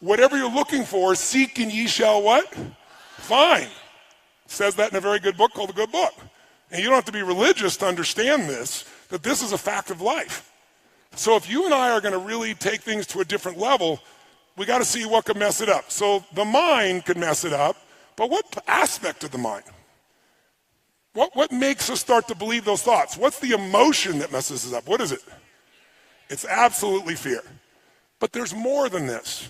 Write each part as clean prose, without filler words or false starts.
whatever you're looking for, seek and ye shall what? Find. It says that in a very good book called The Good Book. And you don't have to be religious to understand this, that this is a fact of life. So if you and I are going to really take things to a different level, we got to see what could mess it up. So the mind could mess it up, but what aspect of the mind? What makes us start to believe those thoughts? What's the emotion that messes us up? What is it? It's absolutely fear. But there's more than this.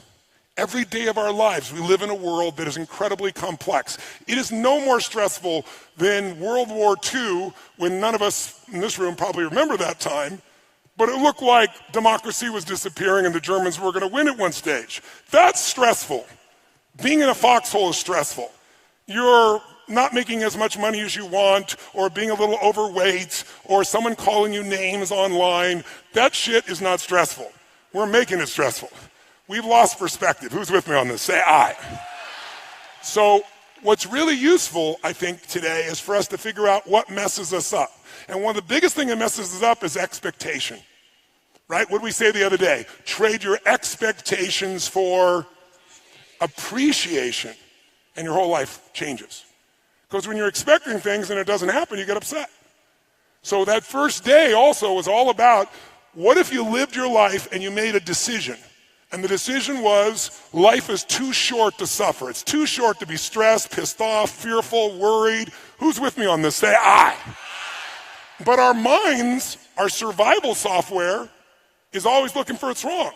Every day of our lives, we live in a world that is incredibly complex. It is no more stressful than World War II, when none of us in this room probably remember that time, but it looked like democracy was disappearing and the Germans were going to win at one stage. That's stressful. Being in a foxhole is stressful. You're not making as much money as you want, or being a little overweight, or someone calling you names online. That shit is not stressful. We're making it stressful. We've lost perspective. Who's with me on this? Say aye. So what's really useful, I think, today is for us to figure out what messes us up. And one of the biggest things that messes us up is expectation. Right? What did we say the other day? Trade your expectations for appreciation, and your whole life changes. Because when you're expecting things and it doesn't happen, you get upset. So that first day also was all about, what if you lived your life and you made a decision? And the decision was, life is too short to suffer. It's too short to be stressed, pissed off, fearful, worried. Who's with me on this? Say aye. But our minds, our survival software, is always looking for what's wrong.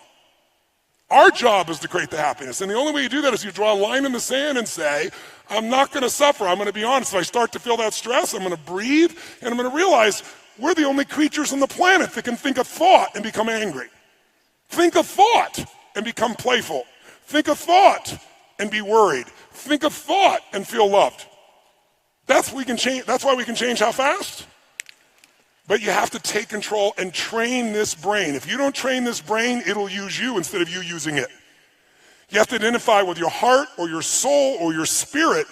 Our job is to create the happiness. And the only way you do that is you draw a line in the sand and say, I'm not going to suffer. I'm going to be honest. If I start to feel that stress, I'm going to breathe, and I'm going to realize we're the only creatures on the planet that can think a thought and become angry. Think a thought and become playful. Think a thought and be worried. Think a thought and feel loved. That's why we can change how fast? But you have to take control and train this brain. If you don't train this brain, it'll use you instead of you using it. You have to identify with your heart or your soul or your spirit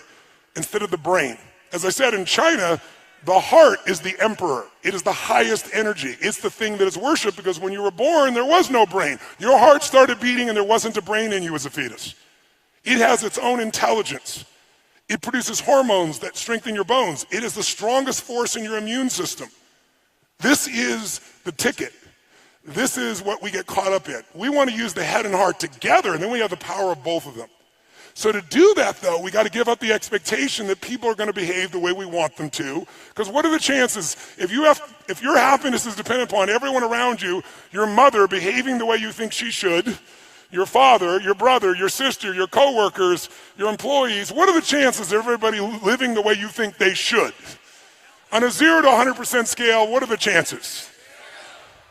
instead of the brain. As I said, in China, the heart is the emperor. It is the highest energy. It's the thing that is worshipped, because when you were born, there was no brain. Your heart started beating and there wasn't a brain in you as a fetus. It has its own intelligence. It produces hormones that strengthen your bones. It is the strongest force in your immune system. This is the ticket. This is what we get caught up in. We want to use the head and heart together, and then we have the power of both of them. So to do that, though, we got to give up the expectation that people are going to behave the way we want them to. Because what are the chances, if your happiness is dependent upon everyone around you, your mother behaving the way you think she should, your father, your brother, your sister, your coworkers, your employees, what are the chances of everybody living the way you think they should? On a 0 to 100% scale, what are the chances?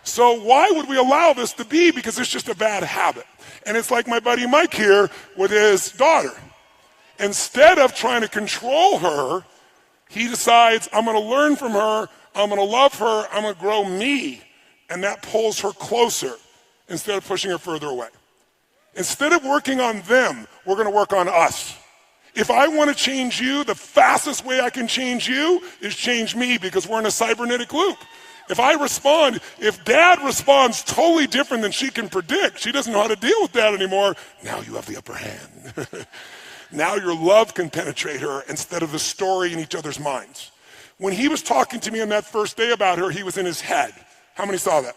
So why would we allow this to be? Because it's just a bad habit. And it's like my buddy Mike here with his daughter. Instead of trying to control her, he decides, I'm going to learn from her, I'm going to love her, I'm going to grow me. And that pulls her closer instead of pushing her further away. Instead of working on them, we're going to work on us. If I want to change you, the fastest way I can change you is change me, because we're in a cybernetic loop. If dad responds totally different than she can predict, she doesn't know how to deal with that anymore, now you have the upper hand. Now your love can penetrate her instead of the story in each other's minds. When he was talking to me on that first day about her, he was in his head. How many saw that?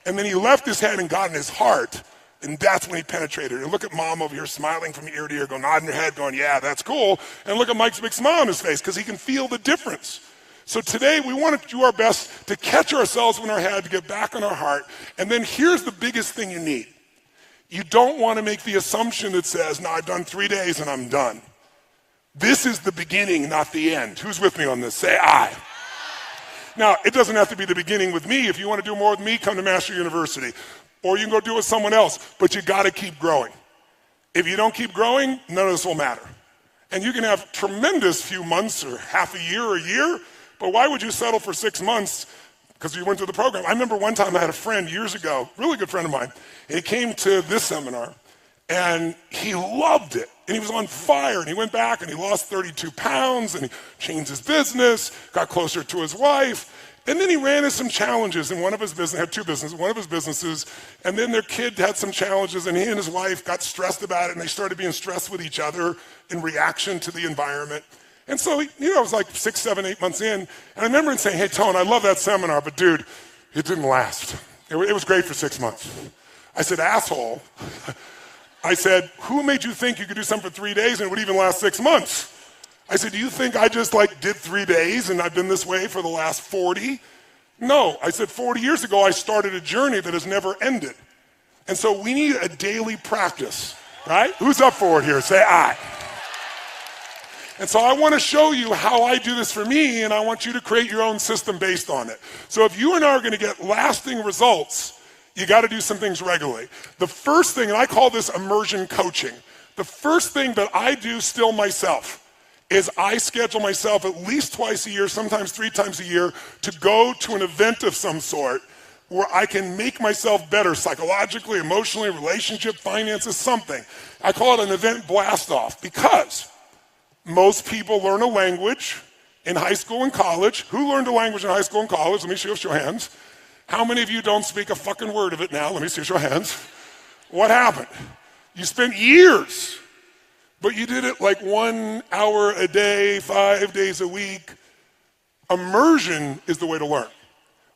And then he left his head and got in his heart, and that's when he penetrated her. And look at mom over here smiling from ear to ear, going, nodding her head, going, yeah, that's cool. And look at Mike's big smile on his face, because he can feel the difference. So today we want to do our best to catch ourselves in our head, to get back on our heart. And then here's the biggest thing you need. You don't want to make the assumption that says, no, I've done 3 days and I'm done. This is the beginning, not the end. Who's with me on this? Say aye. Now, it doesn't have to be the beginning with me. If you want to do more with me, come to Master University. Or you can go do it with someone else. But you got to keep growing. If you don't keep growing, none of this will matter. And you can have tremendous few months or half a year or a year, but why would you settle for 6 months because you went to the program? I remember one time I had a friend years ago, really good friend of mine, and he came to this seminar, and he loved it. And he was on fire, and he went back, and he lost 32 pounds, and he changed his business, got closer to his wife, And then he ran into some challenges in one of his business, had two businesses, one of his businesses, and then their kid had some challenges, and he and his wife got stressed about it, and they started being stressed with each other in reaction to the environment. And so, it was like 6, 7, 8 months in, and I remember him saying, hey, Tone, I love that seminar, but dude, it didn't last. It was great for 6 months. I said, asshole. I said, who made you think you could do something for 3 days and it would even last 6 months? I said, do you think I just did 3 days and I've been this way for the last 40? No, I said 40 years ago I started a journey that has never ended. And so we need a daily practice, right? Who's up for it here? Say aye. And so I want to show you how I do this for me, and I want you to create your own system based on it. So if you and I are going to get lasting results, you got to do some things regularly. The first thing, and I call this immersion coaching, the first thing that I do still myself is I schedule myself at least twice a year, sometimes 3 times a year, to go to an event of some sort where I can make myself better psychologically, emotionally, relationship, finances, something. I call it an event blast-off because most people learn a language in high school and college. Who learned a language in high school and college? Let me see your hands. How many of you don't speak a fucking word of it now? Let me see your hands. What happened? You spent years, but you did it like 1 hour a day, 5 days a week. Immersion is the way to learn.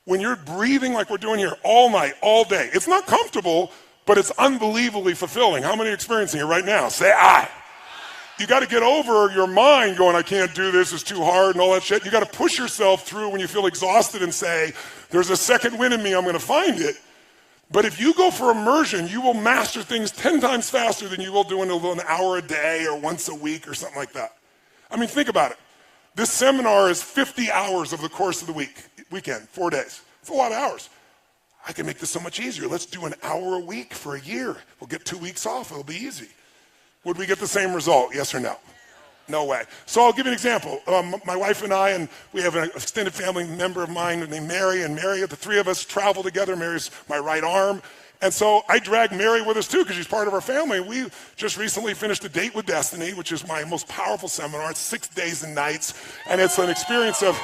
When you're breathing like we're doing here all night, all day, it's not comfortable, but it's unbelievably fulfilling. How many are experiencing it right now? Say aye. You got to get over your mind going, I can't do this, it's too hard and all that shit. You got to push yourself through when you feel exhausted and say, there's a second wind in me, I'm going to find it. But if you go for immersion, you will master things 10 times faster than you will doing an hour a day or once a week or something like that. I mean, think about it. This seminar is 50 hours of the course of the weekend, 4 days. It's a lot of hours. I can make this so much easier. Let's do an hour a week for a year. We'll get 2 weeks off, it'll be easy. Would we get the same result, yes or no? No way. So I'll give you an example. My wife and I, and we have an extended family member of mine named Mary, and Mary, the 3 of us travel together. Mary's my right arm. And so I drag Mary with us too because she's part of our family. We just recently finished A Date with Destiny, which is my most powerful seminar. It's 6 days and nights, and it's an experience of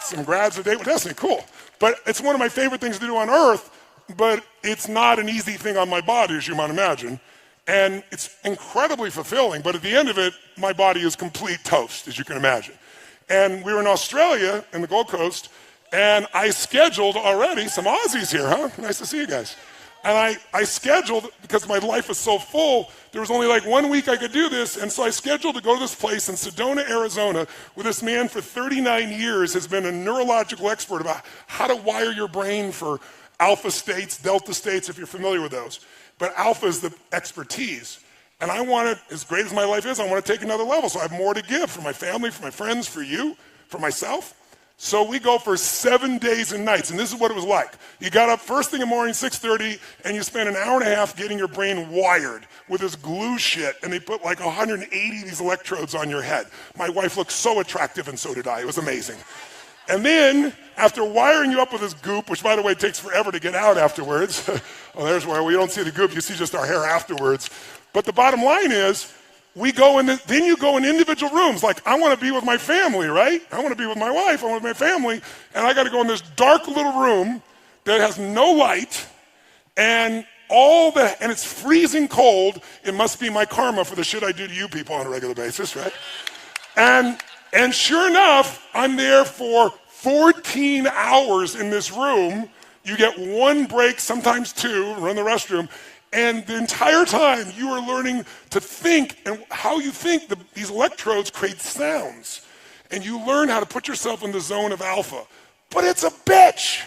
some grads of Date with Destiny, cool. But it's one of my favorite things to do on earth, but it's not an easy thing on my body, as you might imagine. And it's incredibly fulfilling, but at the end of it, my body is complete toast, as you can imagine. And we were in Australia, in the Gold Coast, and I scheduled already, some Aussies here, huh? Nice to see you guys. And I scheduled, because my life was so full, there was only like 1 week I could do this, and so I scheduled to go to this place in Sedona, Arizona, where this man for 39 years has been a neurological expert about how to wire your brain for alpha states, delta states, if you're familiar with those. But alpha is the expertise. And I want to, as great as my life is, I want to take another level. So I have more to give for my family, for my friends, for you, for myself. So we go for 7 days and nights. And this is what it was like. You got up first thing in the morning, 6:30, and you spent an hour and a half getting your brain wired with this glue shit. And they put like 180 of these electrodes on your head. My wife looked so attractive, and so did I. It was amazing. And then, after wiring you up with this goop, which, by the way, takes forever to get out afterwards. Oh, there's where we don't see the goop. You see just our hair afterwards. But the bottom line is, we go in, then you go in individual rooms. Like, I want to be with my family, right? I want to be with my wife. I want to be with my family. And I got to go in this dark little room that has no light. And it's freezing cold. It must be my karma for the shit I do to you people on a regular basis, right? And sure enough, I'm there for 14 hours in this room. You get 1 break, sometimes 2, run the restroom. And the entire time you are learning to think, and how you think, these electrodes create sounds. And you learn how to put yourself in the zone of alpha. But it's a bitch.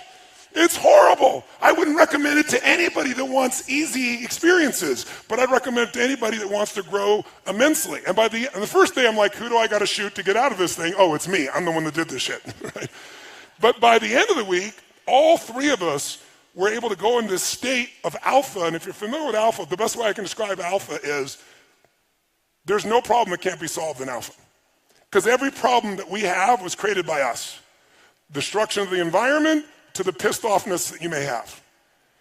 It's horrible. I wouldn't recommend it to anybody that wants easy experiences, but I'd recommend it to anybody that wants to grow immensely. And the first day, I'm like, who do I got to shoot to get out of this thing? Oh, it's me. I'm the one that did this shit. Right? But by the end of the week, all 3 of us were able to go in this state of alpha. And if you're familiar with alpha, the best way I can describe alpha is there's no problem that can't be solved in alpha. Because every problem that we have was created by us. Destruction of the environment, to the pissed offness that you may have.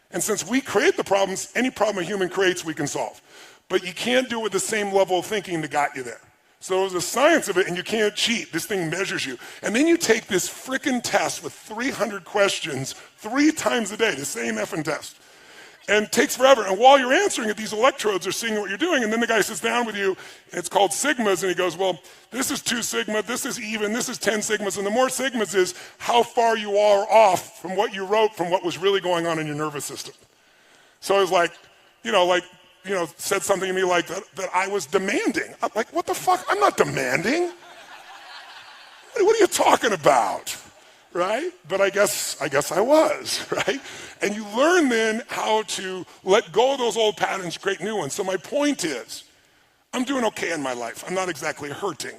And since we create the problems, any problem a human creates, we can solve. But you can't do it with the same level of thinking that got you there. So there's a science of it, and you can't cheat. This thing measures you. And then you take this frickin' test with 300 questions 3 times a day, the same effing test. And it takes forever. And while you're answering it, these electrodes are seeing what you're doing. And then the guy sits down with you, and it's called sigmas, and he goes, well, this is 2 sigma, this is even, this is 10 sigmas. And the more sigmas is how far you are off from what you wrote from what was really going on in your nervous system. So it was like, said something to me like that I was demanding. I'm like, what the fuck? I'm not demanding. What are you talking about? Right? But I guess I was, right? And you learn then how to let go of those old patterns, create new ones. So my point is, I'm doing okay in my life. I'm not exactly hurting.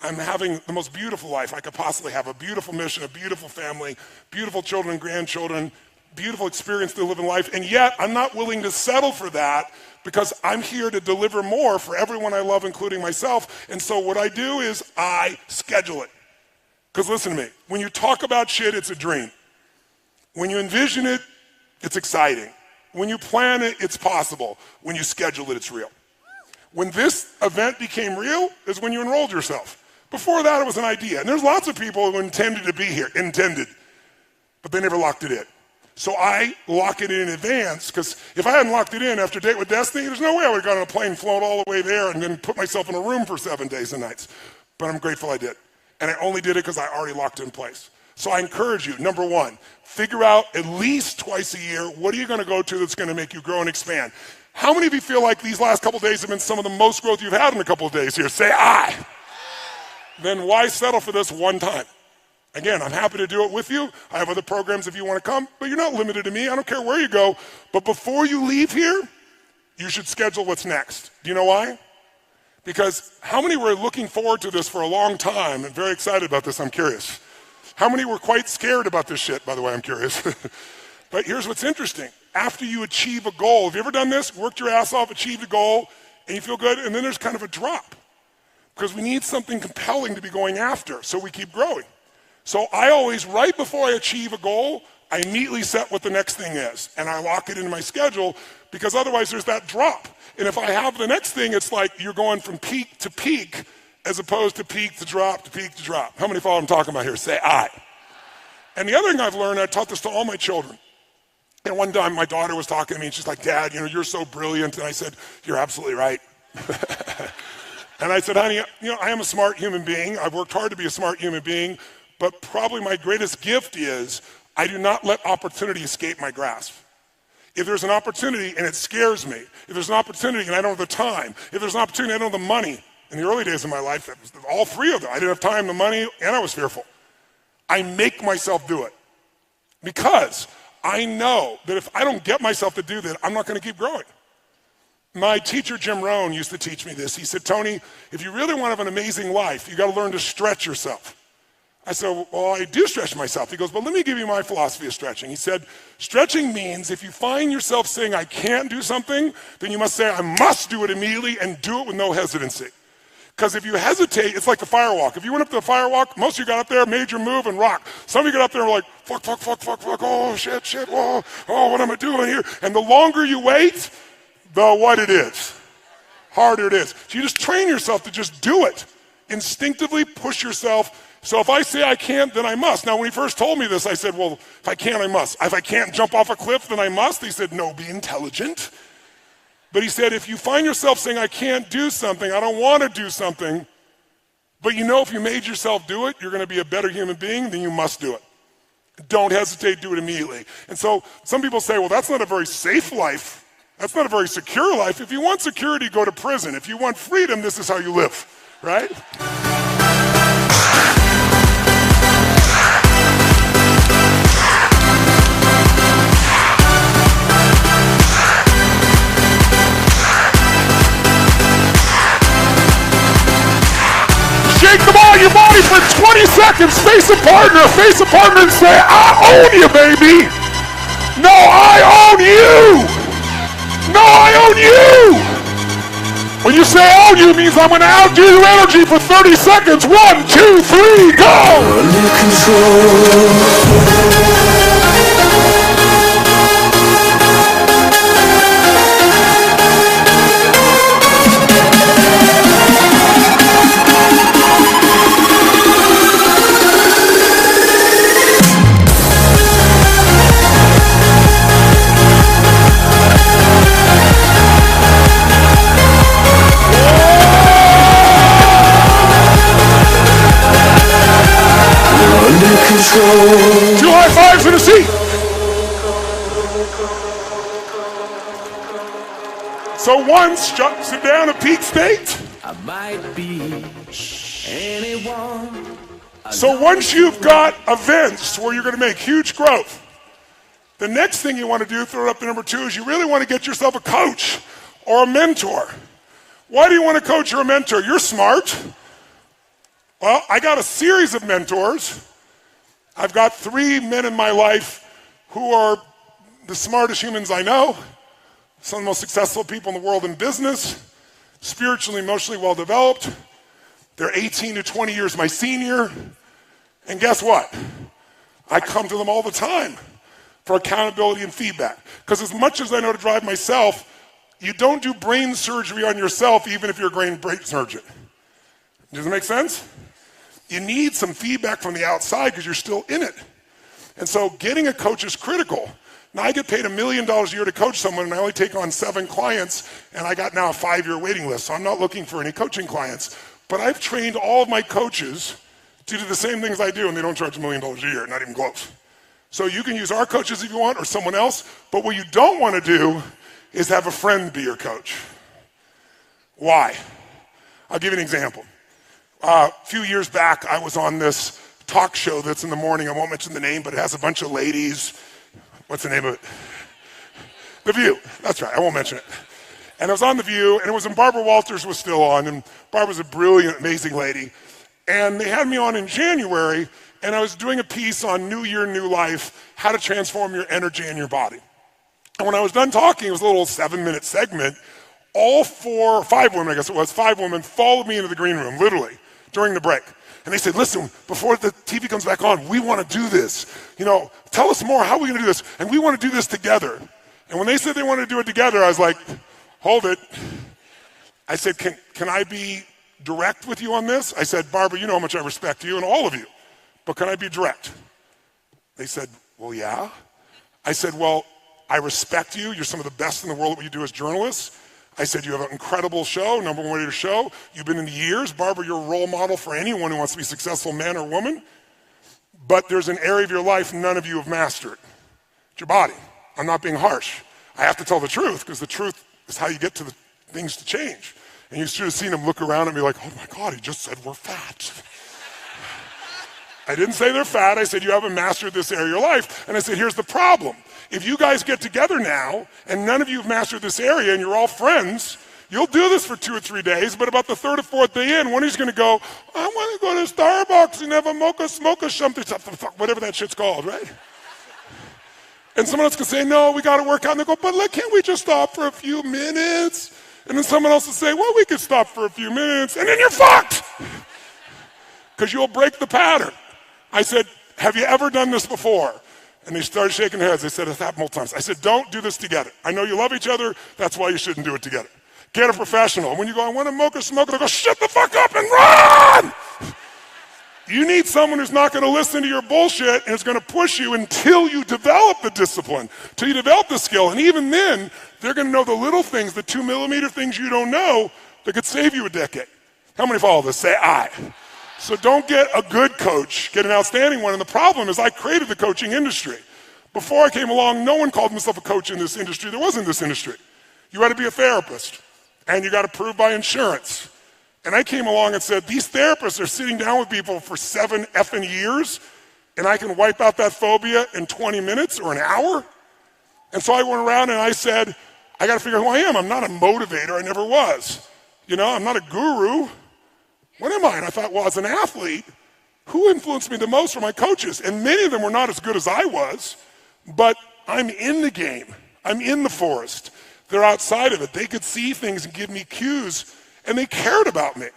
I'm having the most beautiful life I could possibly have, a beautiful mission, a beautiful family, beautiful children, grandchildren, beautiful experience to live in life. And yet I'm not willing to settle for that because I'm here to deliver more for everyone I love, including myself. And so what I do is I schedule it. Because listen to me, when you talk about shit, it's a dream. When you envision it, it's exciting. When you plan it, it's possible. When you schedule it, it's real. When this event became real is when you enrolled yourself. Before that, it was an idea. And there's lots of people who intended to be here, but they never locked it in. So I lock it in advance, because if I hadn't locked it in after Date with Destiny, there's no way I would have gotten on a plane, flown all the way there, and then put myself in a room for 7 days and nights. But I'm grateful I did. And I only did it because I already locked it in place. So I encourage you, number 1, figure out at least twice a year, what are you going to go to that's going to make you grow and expand? How many of you feel like these last couple days have been some of the most growth you've had in a couple of days here? Say aye. Then why settle for this one time? Again, I'm happy to do it with you. I have other programs if you want to come, but you're not limited to me. I don't care where you go. But before you leave here, you should schedule what's next. Do you know why? Because how many were looking forward to this for a long time and very excited about this? I'm curious. How many were quite scared about this shit, by the way? I'm curious. But here's what's interesting. After you achieve a goal, have you ever done this? Worked your ass off, achieved a goal, and you feel good, and then there's kind of a drop. Because we need something compelling to be going after, so we keep growing. So I always, right before I achieve a goal, I neatly set what the next thing is, and I lock it into my schedule, because otherwise there's that drop. And if I have the next thing, it's like you're going from peak to peak, as opposed to peak to drop to peak to drop. How many follow what I'm talking about here? Say aye. And the other thing I've learned, I taught this to all my children. And one time my daughter was talking to me, and she's like, Dad, you're so brilliant. And I said, you're absolutely right. And I said, honey, I am a smart human being. I've worked hard to be a smart human being. But probably my greatest gift is I do not let opportunity escape my grasp. If there's an opportunity and it scares me, if there's an opportunity and I don't have the time, if there's an opportunity and I don't have the money, in the early days of my life, that was all 3 of them. I didn't have time, the money, and I was fearful. I make myself do it because I know that if I don't get myself to do that, I'm not going to keep growing. My teacher, Jim Rohn, used to teach me this. He said, Tony, if you really want to have an amazing life, you got to learn to stretch yourself. I said, well, I do stretch myself. He goes, but let me give you my philosophy of stretching. He said, stretching means if you find yourself saying, I can't do something, then you must say, I must do it immediately and do it with no hesitancy. Because if you hesitate, it's like the firewalk. If you went up to the firewalk, most of you got up there, made your move, and rocked. Some of you got up there and were like, fuck, oh, shit, whoa, oh, what am I doing here? And the longer you wait, the what it is, harder it is. So you just train yourself to just do it. Instinctively push yourself. So if I say I can't, then I must. Now, when he first told me this, I said, well, if I can't, I must. If I can't jump off a cliff, then I must. He said, no, be intelligent. But he said, if you find yourself saying, I can't do something, I don't want to do something, but if you made yourself do it, you're going to be a better human being, then you must do it. Don't hesitate, do it immediately. And so some people say, well, that's not a very safe life. That's not a very secure life. If you want security, go to prison. If you want freedom, this is how you live, right? Shake them all your body for 20 seconds. Face a partner and say, I own you, baby. No, I own you. No, I own you. When you say I own you, it means I'm going to outdo your energy for 30 seconds. 1, 2, 3, go. Under control. So once, sit down at peak state. I might be anyone. So once you've got events where you're going to make huge growth, the next thing you want to do, throw it up to number 2, is you really want to get yourself a coach or a mentor. Why do you want a coach or a mentor? You're smart. Well, I got a series of mentors. I've got 3 men in my life who are the smartest humans I know, some of the most successful people in the world in business, spiritually, emotionally well-developed. They're 18 to 20 years my senior. And guess what? I come to them all the time for accountability and feedback. Because as much as I know to drive myself, you don't do brain surgery on yourself even if you're a brain surgeon. Does it make sense? You need some feedback from the outside because you're still in it. And so getting a coach is critical. Now I get paid $1 million a year to coach someone, and I only take on 7 clients, and I got now a 5-year waiting list, so I'm not looking for any coaching clients. But I've trained all of my coaches to do the same things I do, and they don't charge $1 million a year, not even close. So you can use our coaches if you want, or someone else, but what you don't want to do is have a friend be your coach. Why? I'll give you an example. A few years back, I was on this talk show that's in the morning. I won't mention the name, but it has a bunch of ladies. What's the name of it? The View. That's right. I won't mention it. And I was on The View, and it was when Barbara Walters was still on, and Barbara's a brilliant, amazing lady. And they had me on in January, and I was doing a piece on New Year, New Life, how to transform your energy and your body. And when I was done talking, it was a little 7-minute segment. All 5 women, I guess it was, 5 women followed me into the green room, literally, during the break. And they said, listen, before the TV comes back on, we want to do this. You know, tell us more, how are we going to do this? And we want to do this together. And when they said they wanted to do it together, I was like, hold it. I said, can I be direct with you on this? I said, Barbara, you know how much I respect you and all of you, but can I be direct? They said, well, yeah. I said, well, I respect you. You're some of the best in the world at what you do as journalists. I said, you have an incredible show, #1 radio show. You've been in the years. Barbara, you're a role model for anyone who wants to be successful, man or woman. But there's an area of your life none of you have mastered. It's your body. I'm not being harsh. I have to tell the truth because the truth is how you get to the things to change. And you should have seen him look around and be like, oh my God, he just said we're fat. I didn't say they're fat. I said, you haven't mastered this area of your life. And I said, here's the problem. If you guys get together now and none of you have mastered this area and you're all friends, you'll do this for 2 or 3 days, but about the 3rd or 4th day in, one of you's going to go, I want to go to Starbucks and have a mocha something, whatever that shit's called, right? And someone else can say, no, we got to work out. And they go, but can't we just stop for a few minutes? And then someone else will say, well, we could stop for a few minutes. And then you're fucked because you'll break the pattern. I said, have you ever done this before? And they started shaking their heads. They said, it's happened multiple times. I said, don't do this together. I know you love each other. That's why you shouldn't do it together. Get a professional. When you go, I want to mocha smoke, they go, shut the fuck up and run! You need someone who's not going to listen to your bullshit and is going to push you until you develop the discipline, till you develop the skill. And even then, they're going to know the little things, the 2-millimeter things you don't know that could save you a decade. How many follow this? Say I. So don't get a good coach, get an outstanding one. And the problem is I created the coaching industry. Before I came along, no one called himself a coach in this industry. There wasn't this industry. You had to be a therapist, and you got approved by insurance. And I came along and said, these therapists are sitting down with people for 7 effing years, and I can wipe out that phobia in 20 minutes or an hour? And so I went around and I said, I got to figure out who I am. I'm not a motivator. I never was. You know, I'm not a guru. What am I? And I thought, well, as an athlete, who influenced me the most were my coaches. And many of them were not as good as I was, but I'm in the game. I'm in the forest. They're outside of it. They could see things and give me cues, and they cared about me.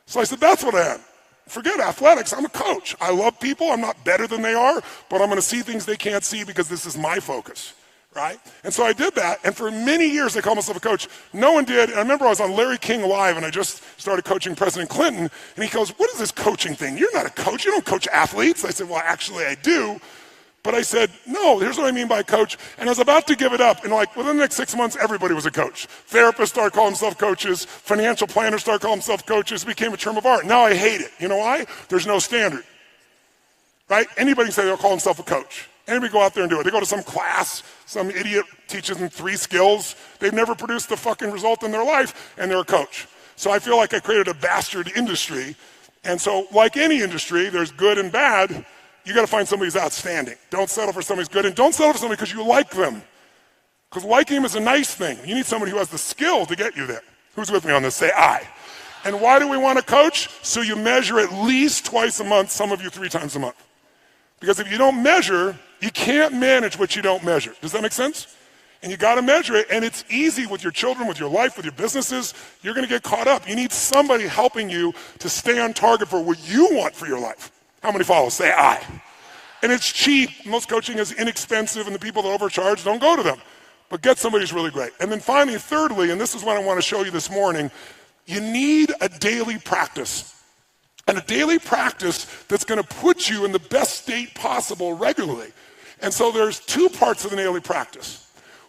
So I said, that's what I am. Forget athletics. I'm a coach. I love people. I'm not better than they are, but I'm going to see things they can't see because this is my focus. Right? And so I did that, and for many years I called myself a coach. No one did. And I remember I was on Larry King Live, and I just started coaching President Clinton, and he goes, what is this coaching thing? You're not a coach. You don't coach athletes. I said, well, actually I do. But I said, no, here's what I mean by coach. And I was about to give it up, and like within the next 6 months, everybody was a coach. Therapists started calling themselves coaches. Financial planners started calling themselves coaches. It became a term of art. Now I hate it. You know why? There's no standard. Right? Anybody can say they'll call themselves a coach. Anybody go out there and do it. They go to some class, some idiot teaches them 3 skills. They've never produced a fucking result in their life, and they're a coach. So I feel like I created a bastard industry. And so like any industry, there's good and bad. You got to find somebody who's outstanding. Don't settle for somebody who's good, and don't settle for somebody because you like them. Because liking them is a nice thing. You need somebody who has the skill to get you there. Who's with me on this? Say aye. And why do we want a coach? So you measure at least twice a month, some of you 3 times a month. Because if you don't measure, you can't manage what you don't measure. Does that make sense? And you got to measure it, and it's easy with your children, with your life, with your businesses. You're going to get caught up. You need somebody helping you to stay on target for what you want for your life. How many follow? Say aye. And it's cheap. Most coaching is inexpensive, and the people that overcharge, don't go to them. But get somebody who's really great. And then finally, thirdly, and this is what I want to show you this morning, you need a daily practice. And a daily practice that's going to put you in the best state possible regularly. And so there's 2 parts of the daily practice.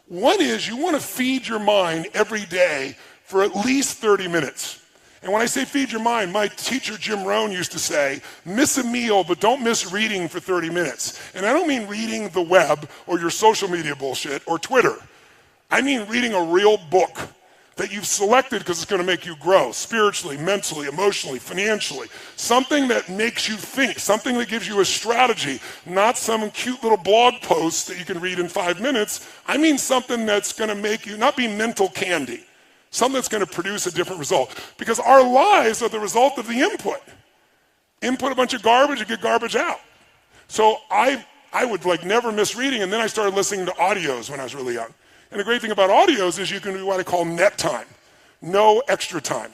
One is you want to feed your mind every day for at least 30 minutes. And when I say feed your mind, my teacher Jim Rohn used to say, miss a meal, but don't miss reading for 30 minutes. And I don't mean reading the web or your social media bullshit or Twitter. I mean reading a real book that you've selected because it's going to make you grow spiritually, mentally, emotionally, financially. Something that makes you think, something that gives you a strategy, not some cute little blog post that you can read in 5 minutes. I mean something that's going to make you not be mental candy, something that's going to produce a different result. Because our lives are the result of the input. Input a bunch of garbage, you get garbage out. So I would like never miss reading, and then I started listening to audios when I was really young. And the great thing about audios is you can do what I call net time, no extra time.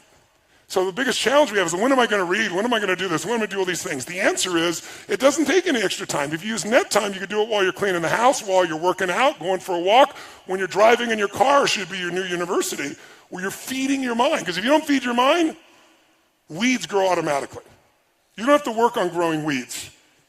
So the biggest challenge we have is when am I going to read? When am I going to do this? When am I going to do all these things? The answer is it doesn't take any extra time. If you use net time, you can do it while you're cleaning the house, while you're working out, going for a walk. When you're driving in your car, should be your new university, where you're feeding your mind. Because if you don't feed your mind, weeds grow automatically. You don't have to work on growing weeds.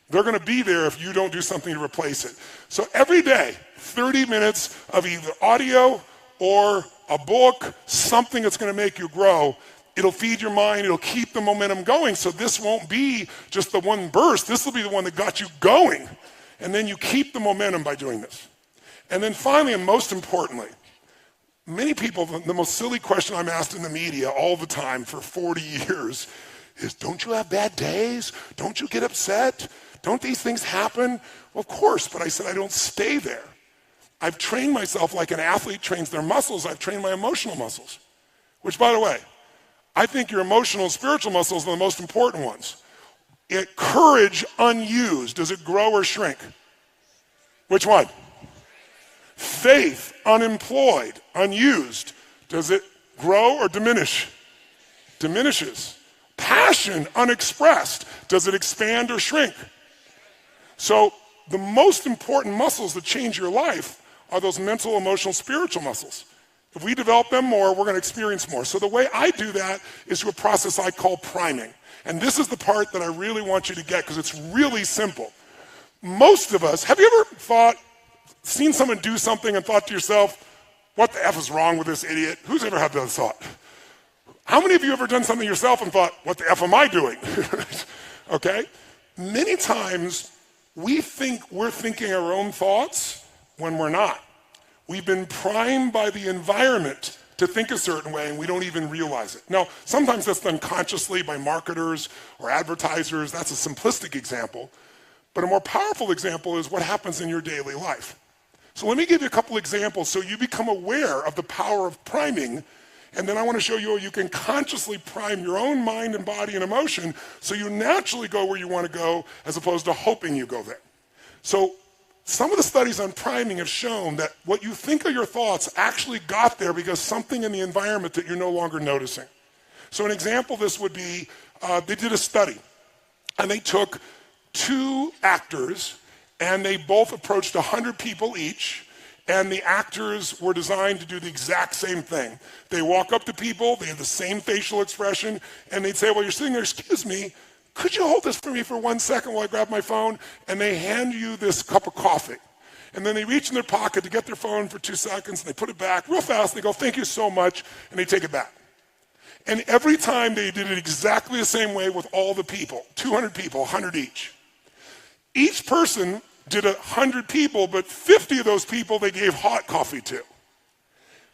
They're going to be there if you don't do something to replace it. So every day, 30 minutes of either audio or a book, something that's going to make you grow. It'll feed your mind. It'll keep the momentum going. So this won't be just the one burst. This will be the one that got you going. And then you keep the momentum by doing this. And then finally, and most importantly, many people, the most silly question I'm asked in the media all the time for 40 years is, don't you have bad days? Don't you get upset? Don't these things happen? Well, of course, but I said I don't stay there. I've trained myself like an athlete trains their muscles. I've trained my emotional muscles, which, by the way, I think your emotional and spiritual muscles are the most important ones. Courage unused, does it grow or shrink? Which one? Faith unemployed, unused, does it grow or diminish? Diminishes. Passion unexpressed, does it expand or shrink? So the most important muscles that change your life are those mental, emotional, spiritual muscles. If we develop them more, we're going to experience more. So the way I do that is through a process I call priming. And this is the part that I really want you to get because it's really simple. Most of us, have you ever seen someone do something and thought to yourself, what the F is wrong with this idiot? Who's ever had that thought? How many of you ever done something yourself and thought, what the F am I doing? Okay? Many times we think we're thinking our own thoughts when we're not. We've been primed by the environment to think a certain way and we don't even realize it. Now, sometimes that's done consciously by marketers or advertisers. That's a simplistic example. But a more powerful example is what happens in your daily life. So let me give you a couple examples so you become aware of the power of priming. And then I want to show you how you can consciously prime your own mind and body and emotion so you naturally go where you want to go as opposed to hoping you go there. So some of the studies on priming have shown that what you think are your thoughts actually got there because something in the environment that you're no longer noticing. So an example of this would be, they did a study and they took 2 actors and they both approached 100 people each. And the actors were designed to do the exact same thing. They walk up to people, they have the same facial expression, and they'd say, well, you're sitting there, excuse me, could you hold this for me for 1 second while I grab my phone? And they hand you this cup of coffee. And then they reach in their pocket to get their phone for 2 seconds, and they put it back real fast, and they go, thank you so much, and they take it back. And every time they did it exactly the same way with all the people, 200 people, 100 each. Each person did 100 people, but 50 of those people they gave hot coffee to.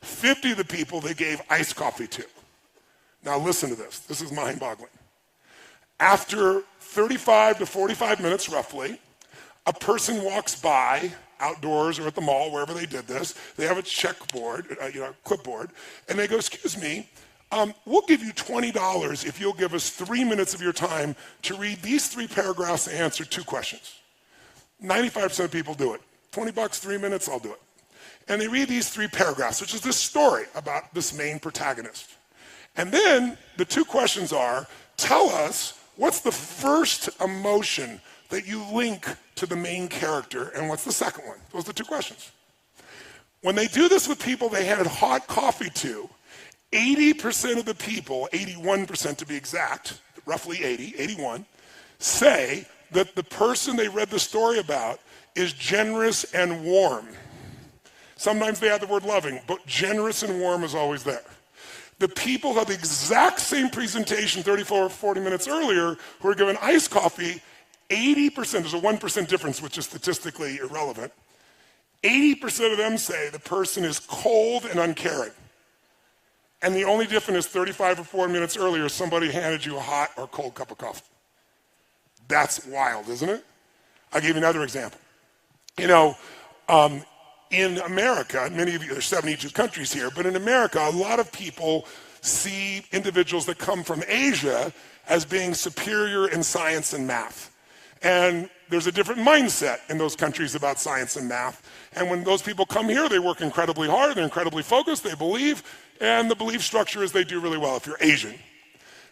50 of the people they gave iced coffee to. Now listen to this. This is mind-boggling. After 35 to 45 minutes roughly, a person walks by outdoors or at the mall, wherever they did this. They have a checkboard, clipboard, and they go, excuse me, we'll give you $20 if you'll give us 3 minutes of your time to read these 3 paragraphs and answer 2 questions. 95% of people do it. $20, 3 minutes, I'll do it. And they read these 3 paragraphs, which is this story about this main protagonist. And then the 2 questions are, tell us what's the first emotion that you link to the main character, and what's the second one? Those are the 2 questions. When they do this with people they had hot coffee to, 80% of the people, 81% to be exact, roughly 80, 81, say that the person they read the story about is generous and warm. Sometimes they add the word loving, but generous and warm is always there. The people who had the exact same presentation 34 or 40 minutes earlier who were given iced coffee, 80%, there's a 1% difference which is statistically irrelevant, 80% of them say the person is cold and uncaring. And the only difference is 35 or 40 minutes earlier, somebody handed you a hot or cold cup of coffee. That's wild, isn't it? I'll give you another example. In America, many of you, there's 72 countries here, but in America, a lot of people see individuals that come from Asia as being superior in science and math. And there's a different mindset in those countries about science and math. And when those people come here, they work incredibly hard, they're incredibly focused, they believe, and the belief structure is they do really well if you're Asian.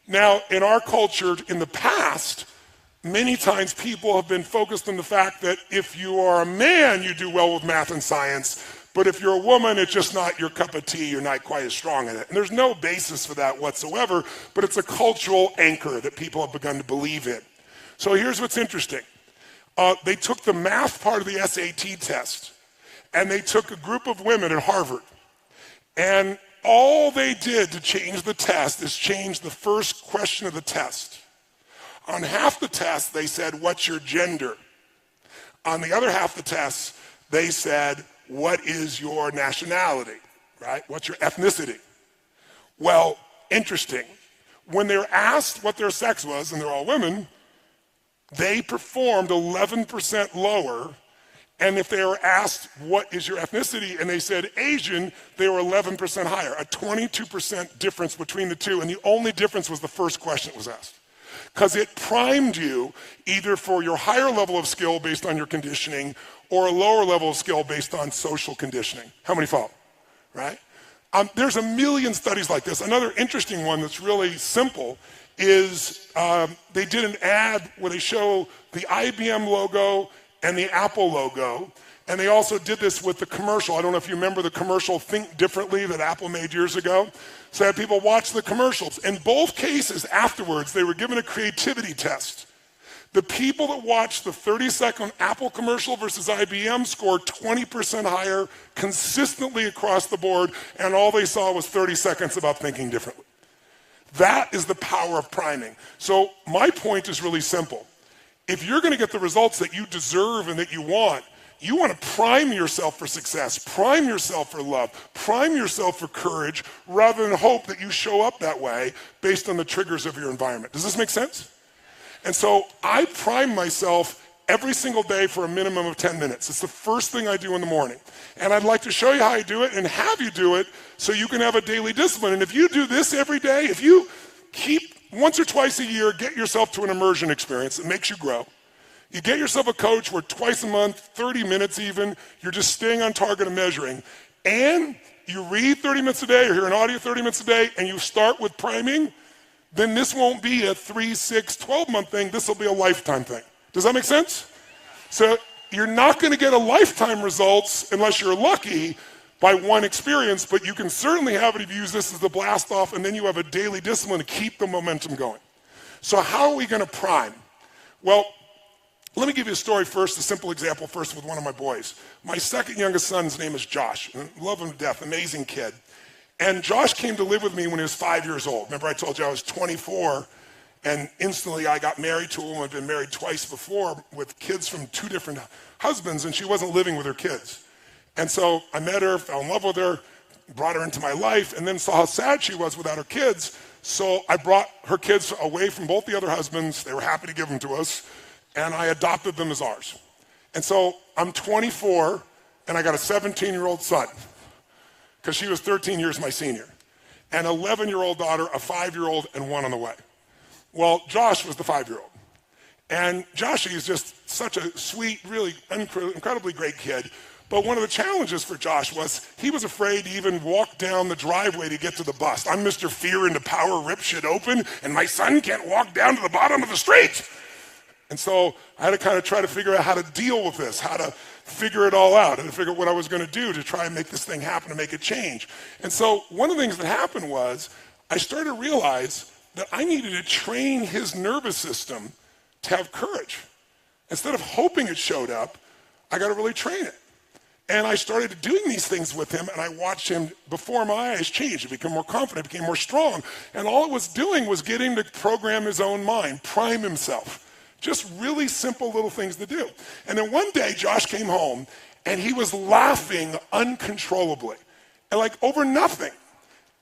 Now, in our culture, in the past, many times people have been focused on the fact that if you are a man, you do well with math and science, but if you're a woman, it's just not your cup of tea, you're not quite as strong in it. And there's no basis for that whatsoever, but it's a cultural anchor that people have begun to believe in. So here's what's interesting. They took the math part of the SAT test, and they took a group of women at Harvard, and all they did to change the test is change the first question of the test. On half the test, they said, what's your gender? On the other half of the test, they said, what is your nationality, right? What's your ethnicity? Well, interesting. When they were asked what their sex was, and they're all women, they performed 11% lower. And if they were asked, what is your ethnicity? And they said Asian, they were 11% higher, a 22% difference between the two. And the only difference was the first question that was asked. Because it primed you either for your higher level of skill based on your conditioning or a lower level of skill based on social conditioning. How many follow, right? There's a million studies like this. Another interesting one that's really simple is they did an ad where they show the IBM logo and the Apple logo, and they also did this with the commercial. I don't know if you remember the commercial Think Differently that Apple made years ago. So I had people watch the commercials. In both cases, afterwards, they were given a creativity test. The people that watched the 30-second Apple commercial versus IBM scored 20% higher consistently across the board, and all they saw was 30 seconds about thinking differently. That is the power of priming. So my point is really simple. If you're going to get the results that you deserve and that you want to prime yourself for success, prime yourself for love, prime yourself for courage, rather than hope that you show up that way based on the triggers of your environment. Does this make sense? And so I prime myself every single day for a minimum of 10 minutes. It's the first thing I do in the morning. And I'd like to show you how I do it and have you do it so you can have a daily discipline. And if you do this every day, if you keep once or twice a year, get yourself to an immersion experience that makes you grow. You get yourself a coach where twice a month, 30 minutes even, you're just staying on target and measuring. And you read 30 minutes a day or hear an audio 30 minutes a day and you start with priming, then this won't be a 3, 6, 12-month thing. This will be a lifetime thing. Does that make sense? So you're not going to get a lifetime results unless you're lucky by one experience, but you can certainly have it if you use this as the blast off, and then you have a daily discipline to keep the momentum going. So how are we going to prime? Well, let me give you a story first, a simple example first with one of my boys. My second youngest son's name is Josh. I love him to death, amazing kid. And Josh came to live with me when he was 5 years old. Remember I told you I was 24 And instantly I got married to a woman I'd been married twice before with kids from 2 different husbands, and she wasn't living with her kids. And so I met her, fell in love with her, brought her into my life, and then saw how sad she was without her kids. So I brought her kids away from both the other husbands. They were happy to give them to us, and I adopted them as ours. And so I'm 24, and I got a 17-year-old son, because she was 13 years my senior, an 11-year-old daughter, a 5-year-old, and one on the way. Well, Josh was the 5-year-old. And Joshy is just such a sweet, really incredibly great kid. But one of the challenges for Josh was he was afraid to even walk down the driveway to get to the bus. I'm Mr. Fear into Power, rip shit open, and my son can't walk down to the bottom of the street. And so I had to kind of try to figure out how to deal with this, how to figure it all out, and to figure out what I was going to do to try and make this thing happen, to make it change. And so one of the things that happened was I started to realize that I needed to train his nervous system to have courage. Instead of hoping it showed up, I got to really train it. And I started doing these things with him, and I watched him before my eyes change. He became more confident, became more strong. And all it was doing was getting him to program his own mind, prime himself. Just really simple little things to do. And then one day, Josh came home, and he was laughing uncontrollably, and like over nothing.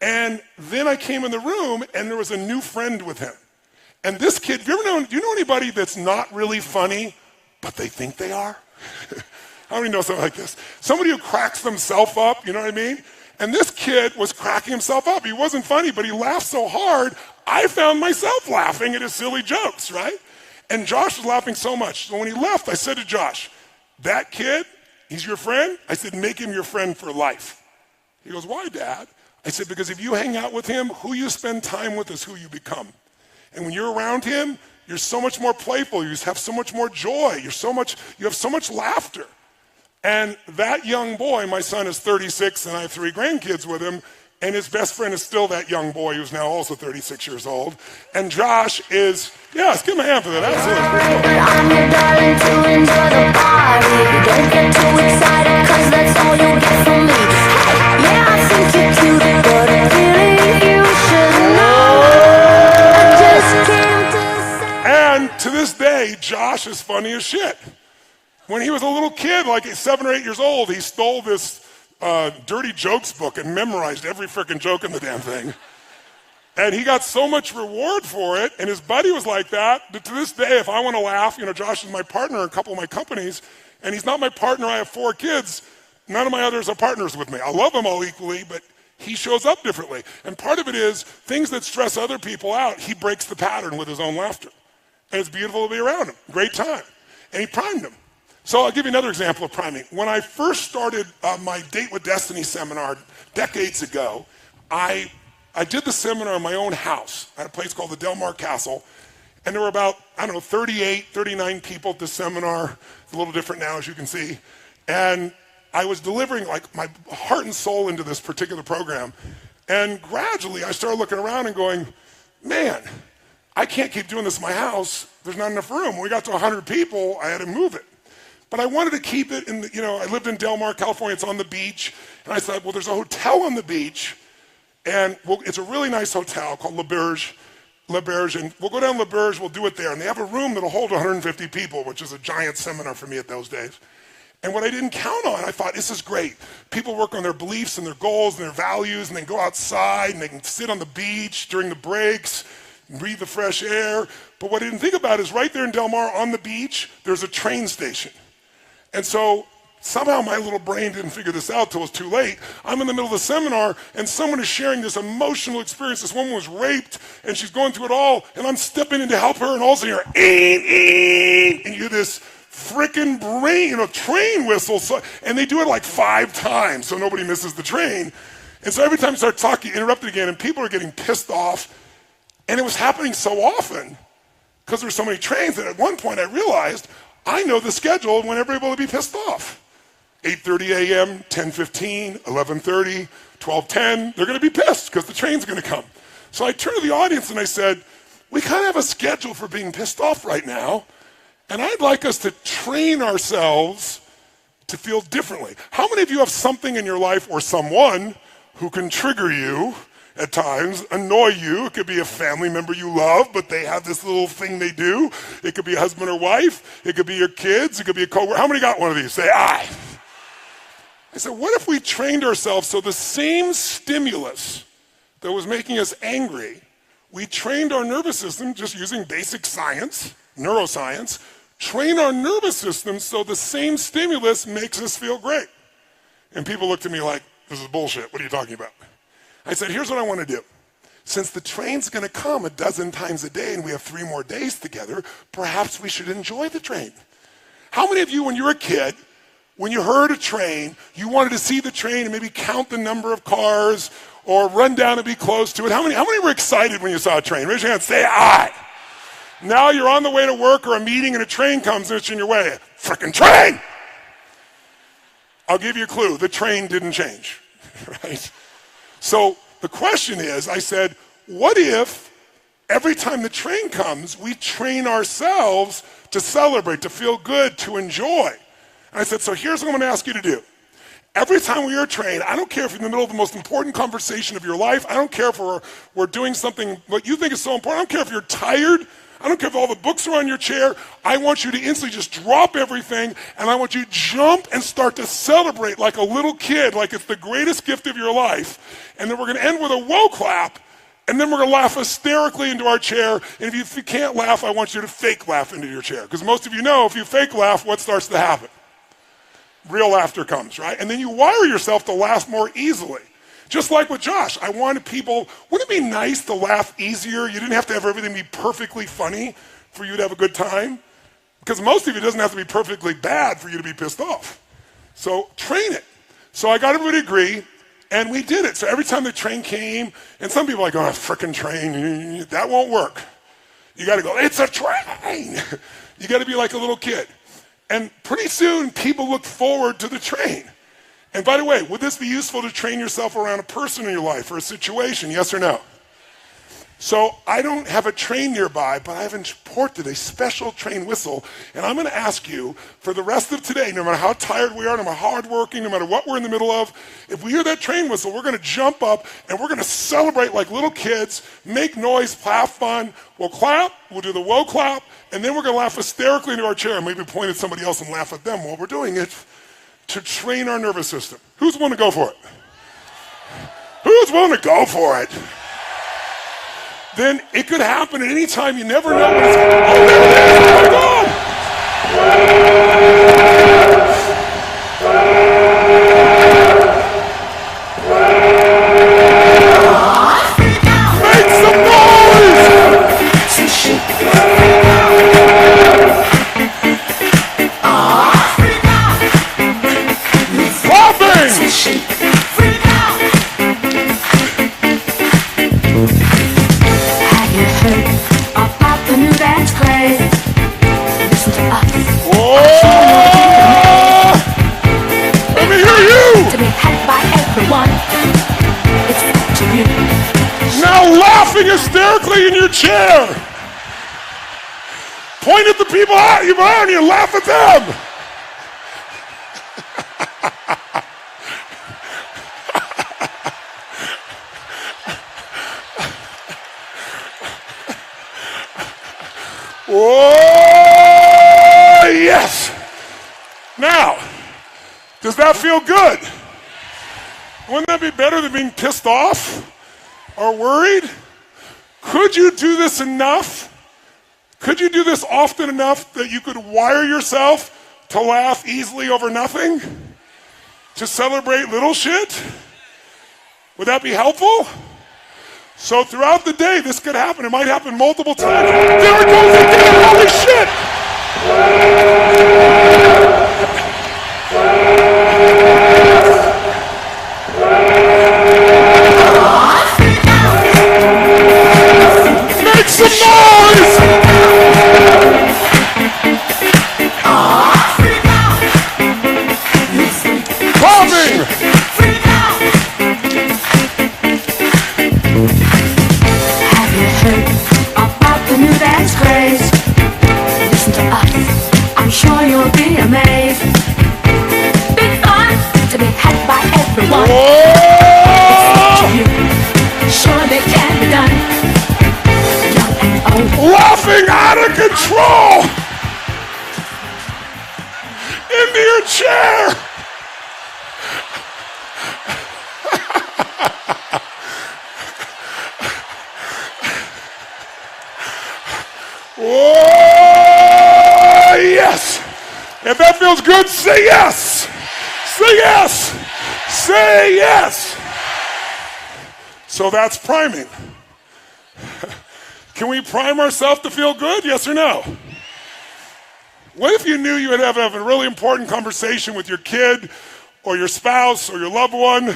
And then I came in the room, and there was a new friend with him. And this kid, do you know anybody that's not really funny, but they think they are? How many know something like this? Somebody who cracks themselves up, you know what I mean? And this kid was cracking himself up. He wasn't funny, but he laughed so hard, I found myself laughing at his silly jokes, right? And Josh was laughing so much. So when he left, I said to Josh, that kid, he's your friend? I said, make him your friend for life. He goes, why, Dad? I said, because if you hang out with him, who you spend time with is who you become. And when you're around him, you're so much more playful. You have so much more joy. You have so much laughter. And that young boy, my son is 36, and I have 3 grandkids with him, and his best friend is still that young boy who's now also 36 years old. And Josh is, let's give him a hand for that, absolutely. I'm your darling to enjoy the party. Don't get too excited, cause that's all you'll get from me. Hey, yeah, I think you're cute, but really you should know. I just came to say. And to this day, Josh is funny as shit. When he was a little kid, like 7 or 8 years old, he stole this dirty jokes book and memorized every freaking joke in the damn thing. And he got so much reward for it, and his buddy was like that to this day, if I want to laugh, Josh is my partner in a couple of my companies, and he's not my partner. I have 4 kids. None of my others are partners with me. I love them all equally, but he shows up differently. And part of it is things that stress other people out, he breaks the pattern with his own laughter. And it's beautiful to be around him. Great time. And he primed him. So I'll give you another example of priming. When I first started my Date with Destiny seminar decades ago, I did the seminar in my own house at a place called the Del Mar Castle. And there were about, 38, 39 people at the seminar. It's a little different now, as you can see. And I was delivering like my heart and soul into this particular program. And gradually I started looking around and going, man, I can't keep doing this in my house. There's not enough room. When we got to 100 people, I had to move it. But I wanted to keep it in, I lived in Del Mar, California. It's on the beach. And I thought, well, there's a hotel on the beach. And it's a really nice hotel called Le Berge. And we'll go down Le Berge, we'll do it there. And they have a room that'll hold 150 people, which is a giant seminar for me at those days. And what I didn't count on, I thought, this is great. People work on their beliefs and their goals and their values, and they can go outside and they can sit on the beach during the breaks, breathe the fresh air. But what I didn't think about is right there in Del Mar on the beach, there's a train station. And so somehow my little brain didn't figure this out till it was too late. I'm in the middle of the seminar, and someone is sharing this emotional experience. This woman was raped, and she's going through it all, and I'm stepping in to help her, and all of a sudden you're, and you hear this freaking train whistle. And they do it like 5 times, so nobody misses the train. And so every time you start talking, you interrupt it again, and people are getting pissed off. And it was happening so often, because there were so many trains, that at one point I realized, I know the schedule when everybody will be pissed off. 8:30 a.m., 10:15, 11:30, 12:10, they're going to be pissed because the train's going to come. So I turned to the audience and I said, we kind of have a schedule for being pissed off right now, and I'd like us to train ourselves to feel differently. How many of you have something in your life or someone who can trigger you at times, annoy you. It could be a family member you love, but they have this little thing they do. It could be a husband or wife. It could be your kids. It could be a coworker. How many got one of these? Say, I said, what if we trained ourselves so the same stimulus that was making us angry, we trained our nervous system just using basic science, neuroscience, train our nervous system so the same stimulus makes us feel great. And people looked at me like, this is bullshit. What are you talking about? I said, here's what I want to do. Since the train's going to come 12 times a day and we have 3 more days together, perhaps we should enjoy the train. How many of you, when you were a kid, when you heard a train, you wanted to see the train and maybe count the number of cars or run down and be close to it? How many were excited when you saw a train? Raise your hand, say aye. Now you're on the way to work or a meeting and a train comes and it's in your way. Frickin' train! I'll give you a clue. The train didn't change, right? So the question is, I said, what if every time the train comes, we train ourselves to celebrate, to feel good, to enjoy? And I said, so here's what I'm going to ask you to do. Every time we are trained, I don't care if you're in the middle of the most important conversation of your life. I don't care if we're doing something what you think is so important. I don't care if you're tired. I don't care if all the books are on your chair. I want you to instantly just drop everything, and I want you to jump and start to celebrate like a little kid, like it's the greatest gift of your life. And then we're going to end with a whoa clap, and then we're going to laugh hysterically into our chair. And if you can't laugh, I want you to fake laugh into your chair. Because most of you know if you fake laugh, what starts to happen? Real laughter comes, right? And then you wire yourself to laugh more easily. Just like with Josh, I wanted people, wouldn't it be nice to laugh easier? You didn't have to have everything be perfectly funny for you to have a good time. Because most of it doesn't have to be perfectly bad for you to be pissed off. So train it. So I got everybody to agree, and we did it. So every time the train came, and some people are like, oh, frickin' train, that won't work. You gotta go, it's a train. You gotta be like a little kid. And pretty soon, people look forward to the train. And by the way, would this be useful to train yourself around a person in your life or a situation, yes or no? So I don't have a train nearby, but I've imported a special train whistle, and I'm going to ask you for the rest of today, no matter how tired we are, no matter how hardworking, no matter what we're in the middle of, if we hear that train whistle, we're going to jump up and we're going to celebrate like little kids, make noise, have fun. We'll clap, we'll do the whoa clap, and then we're going to laugh hysterically into our chair and maybe point at somebody else and laugh at them while we're doing it to train our nervous system. Who's willing to go for it? Who's willing to go for it? Then it could happen at any time. You never know when it's going to happen. Oh, there it is. Oh, my God. Make some noise! Laughing hysterically in your chair. Point at the people around you and laugh at them. Oh, yes. Now, does that feel good? Wouldn't that be better than being pissed off or worried? Could you do this enough? Could you do this often enough that you could wire yourself to laugh easily over nothing? To celebrate little shit? Would that be helpful? So throughout the day, this could happen. It might happen multiple times. There it goes again! Holy shit! Make some noise! Coming! Have you heard about the new dance craze? Listen to us, I'm sure you'll be amazed. Big fun to be had by everyone. Whoa! It's up to you. So chair. Oh, yes. If that feels good, say yes. Say yes. Say yes. So that's priming. Can we prime ourselves to feel good? Yes or no? What if you knew you would have a really important conversation with your kid or your spouse or your loved one,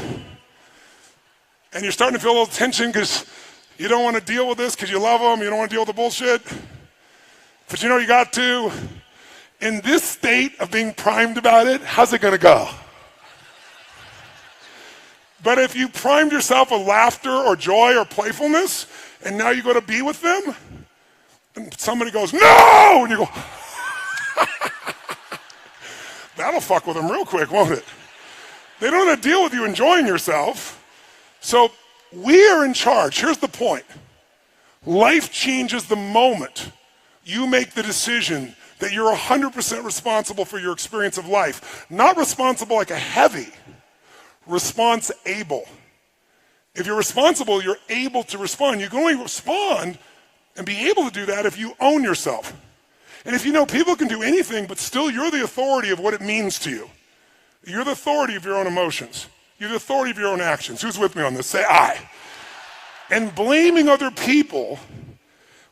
and you're starting to feel a little tension because you don't want to deal with this because you love them, you don't want to deal with the bullshit, but you know you got to. In this state of being primed about it, how's it going to go? But if you primed yourself with laughter or joy or playfulness, and now you go to be with them, and somebody goes, no! And you go, that'll fuck with them real quick, won't it? They don't have to deal with you enjoying yourself. So we are in charge. Here's the point. Life changes the moment you make the decision that you're 100% responsible for your experience of life. Not responsible like a heavy, response-able. If you're responsible, you're able to respond. You can only respond and be able to do that if you own yourself. And if you know people can do anything, but still you're the authority of what it means to you. You're the authority of your own emotions. You're the authority of your own actions. Who's with me on this? Say I. And blaming other people,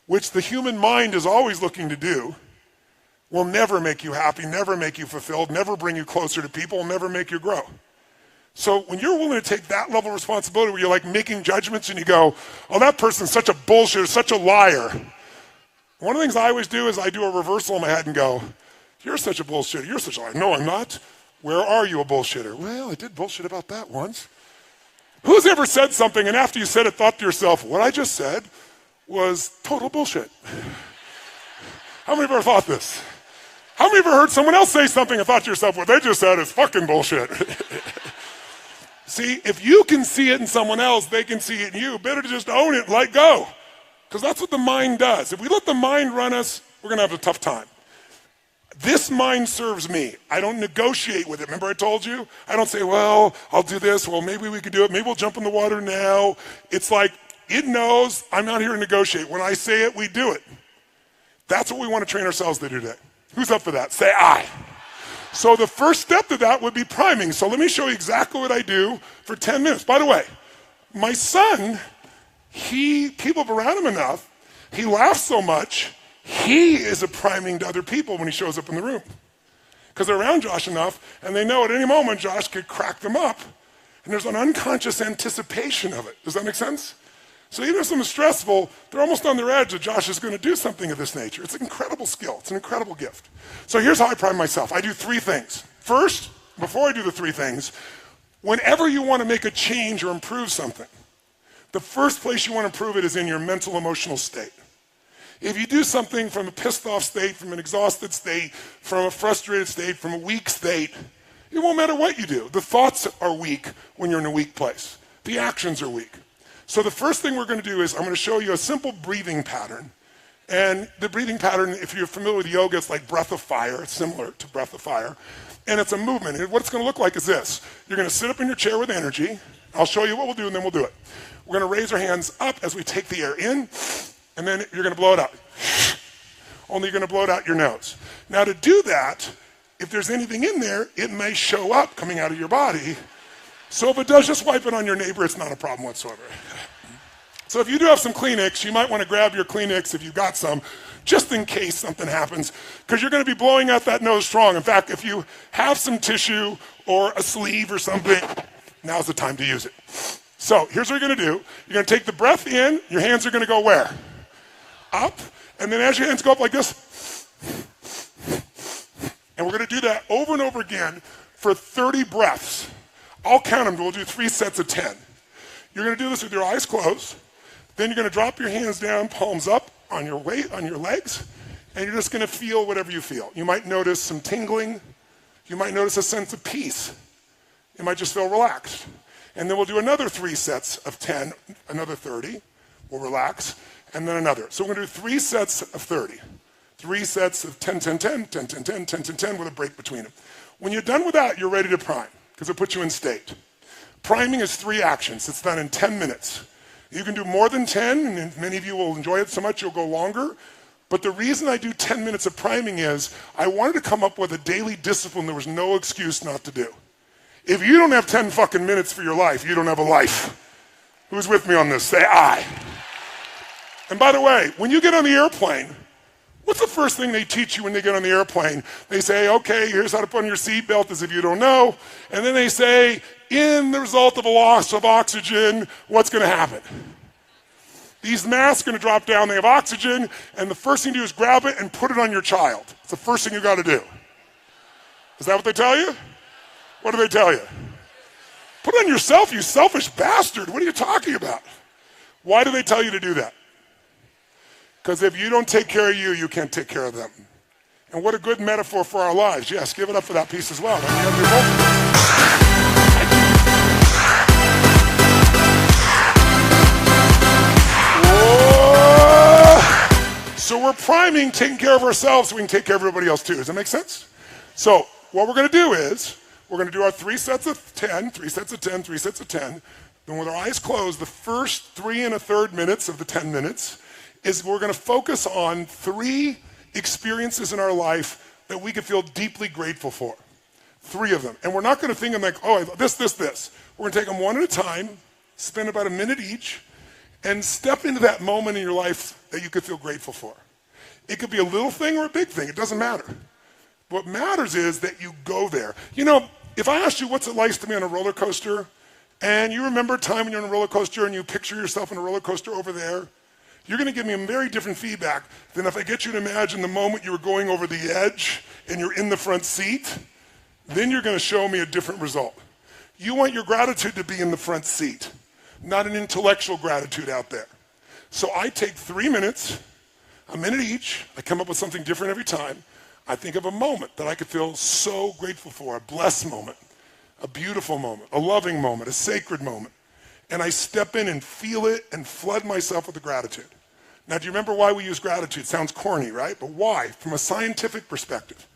which the human mind is always looking to do, will never make you happy, never make you fulfilled, never bring you closer to people, will never make you grow. So when you're willing to take that level of responsibility where you're like making judgments and you go, oh, that person's such a bullshitter, such a liar. One of the things I always do is I do a reversal in my head and go, you're such a bullshitter, you're such a liar. No, I'm not. Where are you a bullshitter? Well, I did bullshit about that once. Who's ever said something and after you said it thought to yourself, what I just said was total bullshit? How many of you ever thought this? How many of you ever heard someone else say something and thought to yourself, what they just said is fucking bullshit? See, if you can see it in someone else, they can see it in you. Better to just own it and let go. Because that's what the mind does. If we let the mind run us, we're going to have a tough time. This mind serves me. I don't negotiate with it. Remember I told you? I don't say, well, I'll do this. Well, maybe we could do it. Maybe we'll jump in the water now. It's like, it knows I'm not here to negotiate. When I say it, we do it. That's what we want to train ourselves to do today. Who's up for that? Say I. So the first step to that would be priming. So let me show you exactly what I do for 10 minutes. By the way, my son, people have around him enough, he laughs so much, he is a priming to other people when he shows up in the room. Because they're around Josh enough, and they know at any moment Josh could crack them up. And there's an unconscious anticipation of it. Does that make sense? So even if something's stressful, they're almost on their edge that Josh is going to do something of this nature. It's an incredible skill. It's an incredible gift. So here's how I prime myself. I do 3 things. First, before I do the 3 things, whenever you want to make a change or improve something, the first place you want to improve it is in your mental, emotional state. If you do something from a pissed off state, from an exhausted state, from a frustrated state, from a weak state, it won't matter what you do. The thoughts are weak when you're in a weak place. The actions are weak. So the first thing we're going to do is I'm going to show you a simple breathing pattern. And the breathing pattern, if you're familiar with yoga, it's like breath of fire. It's similar to breath of fire. And it's a movement. And what it's going to look like is this. You're going to sit up in your chair with energy. I'll show you what we'll do, and then we'll do it. We're going to raise our hands up as we take the air in, and then you're going to blow it out. Only you're going to blow it out your nose. Now to do that, if there's anything in there, it may show up coming out of your body. So if it does, just wipe it on your neighbor. It's not a problem whatsoever. So if you do have some Kleenex, you might want to grab your Kleenex if you've got some, just in case something happens, because you're going to be blowing out that nose strong. In fact, if you have some tissue or a sleeve or something, now's the time to use it. So here's what you're going to do. You're going to take the breath in. Your hands are going to go where? Up. And then as your hands go up like this, and we're going to do that over and over again for 30 breaths. I'll count them. We'll do 3 sets of 10. You're going to do this with your eyes closed. Then you're going to drop your hands down, palms up on your weight, on your legs, and you're just going to feel whatever you feel. You might notice some tingling. You might notice a sense of peace. You might just feel relaxed. And then we'll do another 3 sets of 10, another 30. We'll relax, and then another. So we're going to do 3 sets of 30. 3 sets of 10, 10, 10, 10, 10, 10, 10, 10, 10 with a break between them. When you're done with that, you're ready to prime because it puts you in state. Priming is 3 actions. It's done in 10 minutes. You can do more than 10, and many of you will enjoy it so much you'll go longer. But the reason I do 10 minutes of priming is I wanted to come up with a daily discipline there was no excuse not to do. If you don't have 10 fucking minutes for your life, you don't have a life. Who's with me on this? Say aye. And by the way, when you get on the airplane, what's the first thing they teach you when they get on the airplane? They say, okay, here's how to put on your seatbelt as if you don't know. And then they say, in the result of a loss of oxygen, what's going to happen? These masks are going to drop down, they have oxygen, and the first thing you do is grab it and put it on your child. It's the first thing you got to do. Is that what they tell you? What do they tell you? Put it on yourself, you selfish bastard. What are you talking about? Why do they tell you to do that? Because if you don't take care of you, you can't take care of them. And what a good metaphor for our lives. Yes, give it up for that piece as well. So we're priming, taking care of ourselves so we can take care of everybody else too. Does that make sense? So what we're going to do is, we're going to do our 3 sets of 10, 3 sets of 10, 3 sets of 10. Then with our eyes closed, the first 3 1/3 minutes of the 10 minutes is we're going to focus on 3 experiences in our life that we could feel deeply grateful for. 3 of them. And we're not going to think of like, oh, this. We're going to take them one at a time, spend about a minute each, and step into that moment in your life that you could feel grateful for. It could be a little thing or a big thing. It doesn't matter. What matters is that you go there. You know, if I asked you what's it like to be on a roller coaster, and you remember a time when you're on a roller coaster and you picture yourself on a roller coaster over there, you're going to give me a very different feedback than if I get you to imagine the moment you were going over the edge and you're in the front seat. Then you're going to show me a different result. You want your gratitude to be in the front seat, not an intellectual gratitude out there. So I take 3 minutes, a minute each. I come up with something different every time. I think of a moment that I could feel so grateful for, a blessed moment, a beautiful moment, a loving moment, a sacred moment. And I step in and feel it and flood myself with the gratitude. Now, do you remember why we use gratitude? Sounds corny, right? But why? From a scientific perspective.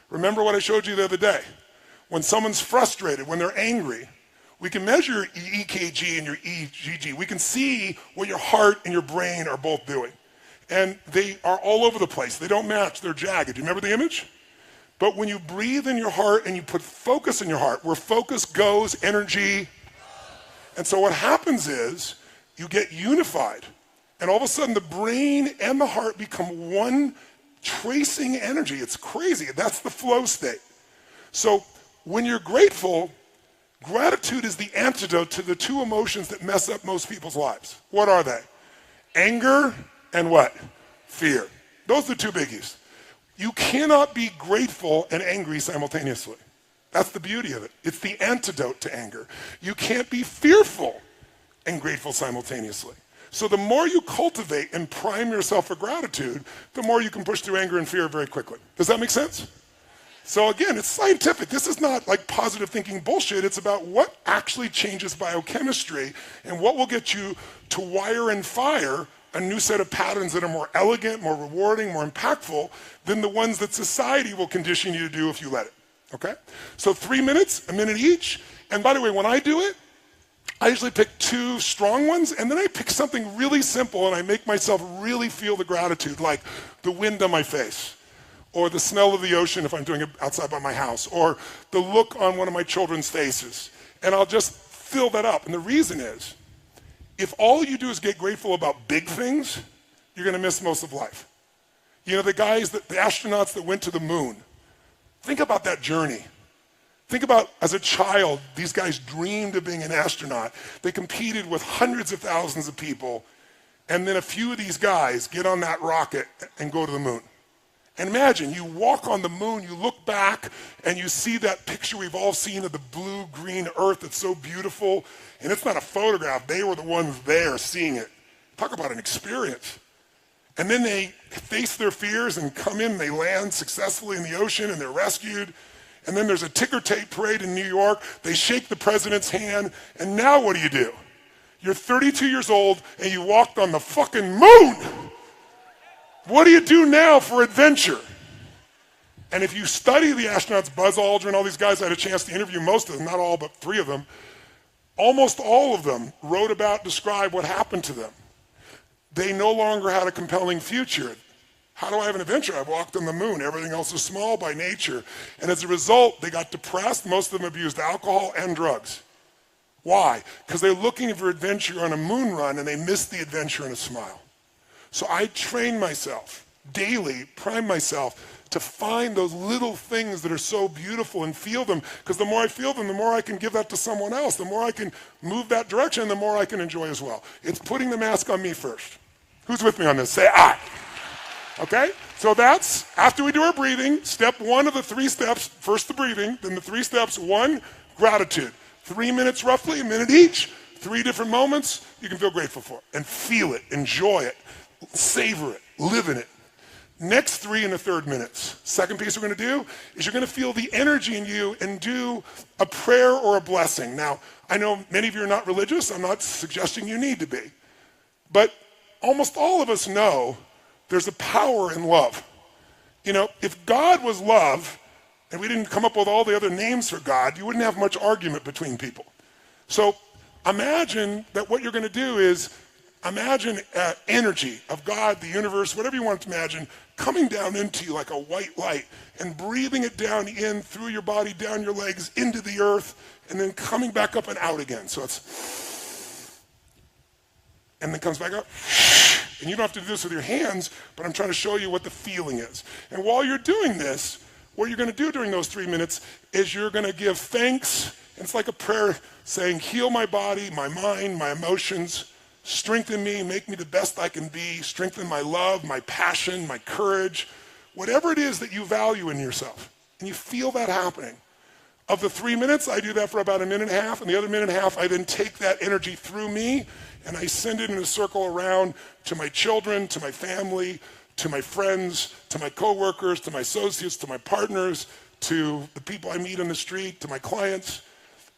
Remember what I showed you the other day? When someone's frustrated, when they're angry, we can measure your EKG and your EGG. We can see what your heart and your brain are both doing. And they are all over the place. They don't match. They're jagged. Do you remember the image? But when you breathe in your heart and you put focus in your heart, where focus goes, energy. And so what happens is you get unified. And all of a sudden the brain and the heart become one tracing energy. It's crazy. That's the flow state. So when you're grateful, gratitude is the antidote to the 2 emotions that mess up most people's lives. What are they? Anger and what? Fear. Those are the 2 biggies. You cannot be grateful and angry simultaneously. That's the beauty of it. It's the antidote to anger. You can't be fearful and grateful simultaneously. So the more you cultivate and prime yourself for gratitude, the more you can push through anger and fear very quickly. Does that make sense? So again, it's scientific. This is not like positive thinking bullshit. It's about what actually changes biochemistry and what will get you to wire and fire a new set of patterns that are more elegant, more rewarding, more impactful than the ones that society will condition you to do if you let it, okay? So 3 minutes, a minute each. And by the way, when I do it, I usually pick 2 strong ones, and then I pick something really simple, and I make myself really feel the gratitude, like the wind on my face, or the smell of the ocean if I'm doing it outside by my house, or the look on one of my children's faces. And I'll just fill that up. And the reason is, if all you do is get grateful about big things, you're going to miss most of life. You know, the astronauts that went to the moon, think about that journey. Think about, as a child, these guys dreamed of being an astronaut. They competed with hundreds of thousands of people, and then a few of these guys get on that rocket and go to the moon. And imagine, you walk on the moon, you look back, and you see that picture we've all seen of the blue-green Earth that's so beautiful, and it's not a photograph. They were the ones there seeing it. Talk about an experience. And then they face their fears and come in, and they land successfully in the ocean, and they're rescued. And then there's a ticker tape parade in New York. They shake the president's hand, and now what do? You're 32 years old, and you walked on the fucking moon. What do you do now for adventure? And if you study the astronauts, Buzz Aldrin, all these guys, I had a chance to interview most of them, not all, but 3 of them. Almost all of them wrote about, described what happened to them. They no longer had a compelling future. How do I have an adventure? I've walked on the moon. Everything else is small by nature. And as a result, they got depressed. Most of them abused alcohol and drugs. Why? Because they're looking for adventure on a moon run and they missed the adventure in a smile. So I train myself daily, prime myself to find those little things that are so beautiful and feel them, because the more I feel them, the more I can give that to someone else, the more I can move that direction, the more I can enjoy as well. It's putting the mask on me first. Who's with me on this? Say I. Okay? So that's, after we do our breathing, step 1 of the 3 steps, first the breathing, then the 3 steps. 1, gratitude. 3 minutes roughly, a minute each, 3 different moments you can feel grateful for. And feel it, enjoy it, savor it, live in it. Next 3 and a third minutes. Second piece we're going to do is you're going to feel the energy in you and do a prayer or a blessing. Now, I know many of you are not religious. I'm not suggesting you need to be. But almost all of us know there's a power in love. You know, if God was love and we didn't come up with all the other names for God, you wouldn't have much argument between people. So imagine that what you're going to do is imagine energy of God, the universe, whatever you want to imagine, coming down into you like a white light and breathing it down in through your body, down your legs, into the earth, and then coming back up and out again. So it's, and then comes back up. And you don't have to do this with your hands, but I'm trying to show you what the feeling is. And while you're doing this, what you're going to do during those 3 minutes is you're going to give thanks. And it's like a prayer saying, heal my body, my mind, my emotions, strengthen me, make me the best I can be, strengthen my love, my passion, my courage, whatever it is that you value in yourself. And you feel that happening. Of the 3 minutes, I do that for about a minute and a half, and the other minute and a half, I then take that energy through me, and I send it in a circle around to my children, to my family, to my friends, to my coworkers, to my associates, to my partners, to the people I meet on the street, to my clients.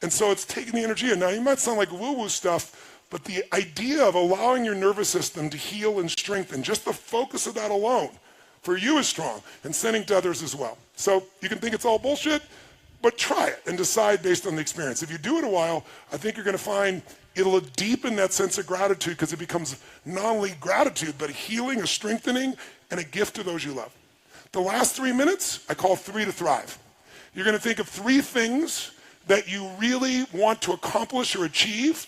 And so it's taking the energy in. Now, you might sound like woo-woo stuff, but the idea of allowing your nervous system to heal and strengthen, just the focus of that alone, for you is strong, and sending to others as well. So you can think it's all bullshit, but try it and decide based on the experience. If you do it a while, I think you're going to find it'll deepen that sense of gratitude, because it becomes not only gratitude, but a healing, a strengthening, and a gift to those you love. The last 3 minutes, I call 3 to thrive. You're going to think of 3 things that you really want to accomplish or achieve,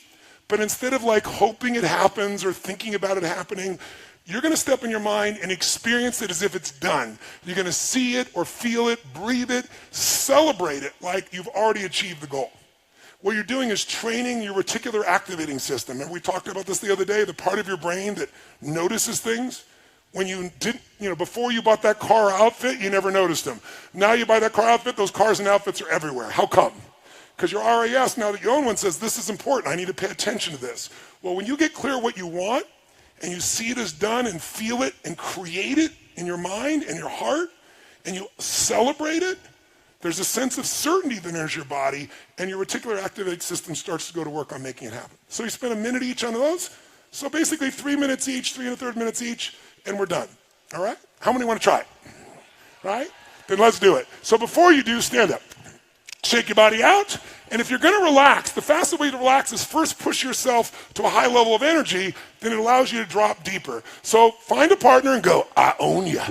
but instead of like hoping it happens or thinking about it happening, you're going to step in your mind and experience it as if it's done. You're going to see it or feel it, breathe it, celebrate it like you've already achieved the goal. What you're doing is training your reticular activating system. And we talked about this the other day, the part of your brain that notices things. When you didn't, before you bought that car outfit, you never noticed them. Now you buy that car outfit, those cars and outfits are everywhere. How come? Because your RAS, now that you own one, says, this is important, I need to pay attention to this. Well, when you get clear what you want, and you see it as done and feel it and create it in your mind and your heart, and you celebrate it, there's a sense of certainty that enters your body, and your reticular activating system starts to go to work on making it happen. So you spend a minute each on those. So basically 3 minutes each, 3 1/3 minutes each, and we're done. All right? How many want to try it? Right? Then let's do it. So before you do, stand up. Shake your body out, and if you're going to relax, the fastest way to relax is first push yourself to a high level of energy, then it allows you to drop deeper. So find a partner and go, I own you.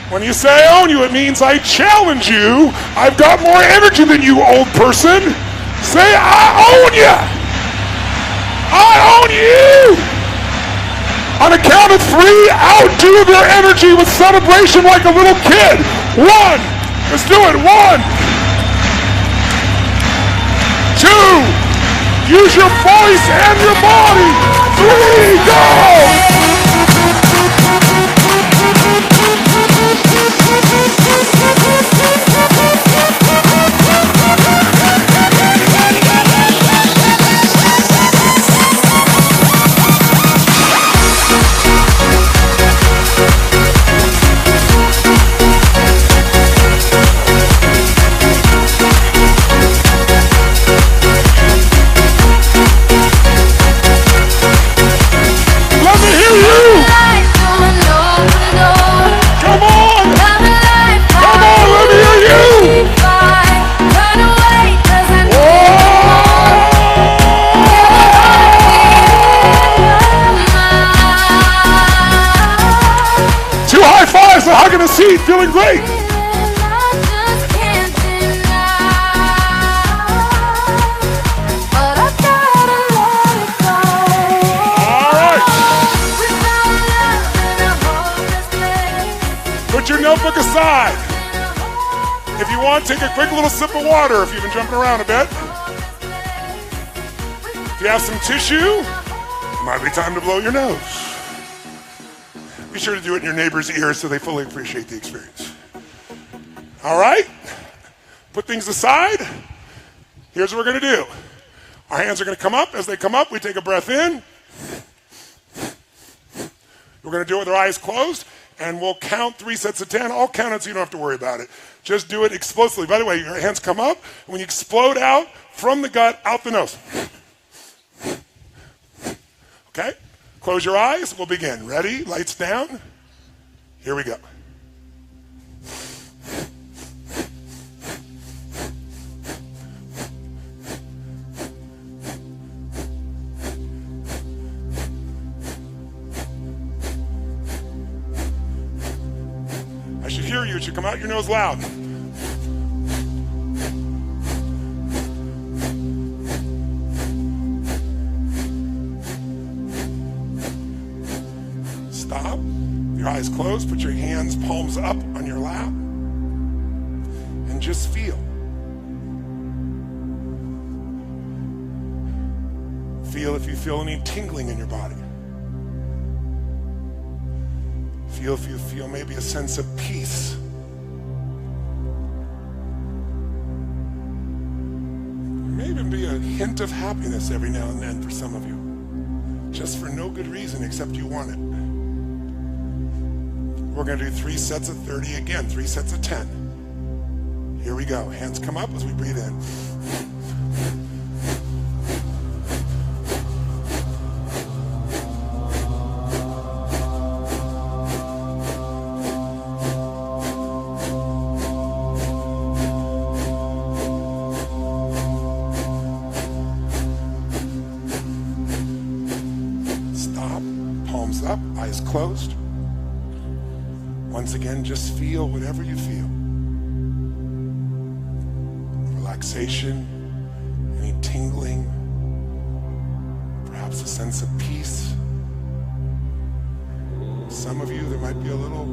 When you say I own you, it means I challenge you. I've got more energy than you, old person. Say, I own you. I own you. On a count of 3, outdo their energy with celebration like a little kid. 1. Let's do it. 1, 2. Use your voice and your body. 3, go. seat, feeling great. Put your notebook aside. If you want, take a quick little sip of water if you've been jumping around a bit. If you have some tissue, it might be time to blow your nose. Be sure to do it in your neighbor's ears so they fully appreciate the experience. All right? Put things aside. Here's what we're going to do. Our hands are going to come up. As they come up, we take a breath in. We're going to do it with our eyes closed. And we'll count 3 sets of 10. I'll count it so you don't have to worry about it. Just do it explosively. By the way, your hands come up. When you explode out from the gut, out the nose. Okay? Close your eyes. We'll begin. Ready? Lights down. Here we go. I should hear you. It should come out your nose loud. Stop. Your eyes closed. Put your hands, palms up on your lap. And just feel. Feel if you feel any tingling in your body. Feel if you feel maybe a sense of peace. Maybe be a hint of happiness every now and then for some of you. Just for no good reason except you want it. We're going to do 3 sets of 30 again, 3 sets of 10. Here we go. Hands come up as we breathe in. Palms up, eyes closed. Once again, just feel whatever you feel. Relaxation, any tingling, perhaps a sense of peace. Some of you, there might be a little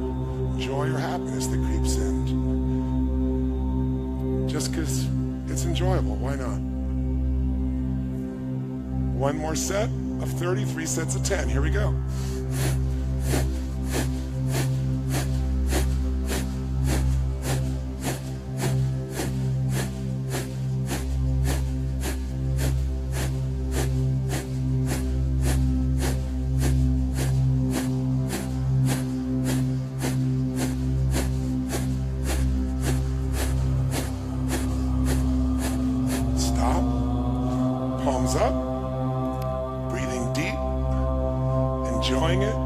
joy or happiness that creeps in. Just because it's enjoyable, why not? One more set of 30, 3 sets of 10. Here we go. Stop. Palms up. Enjoying it.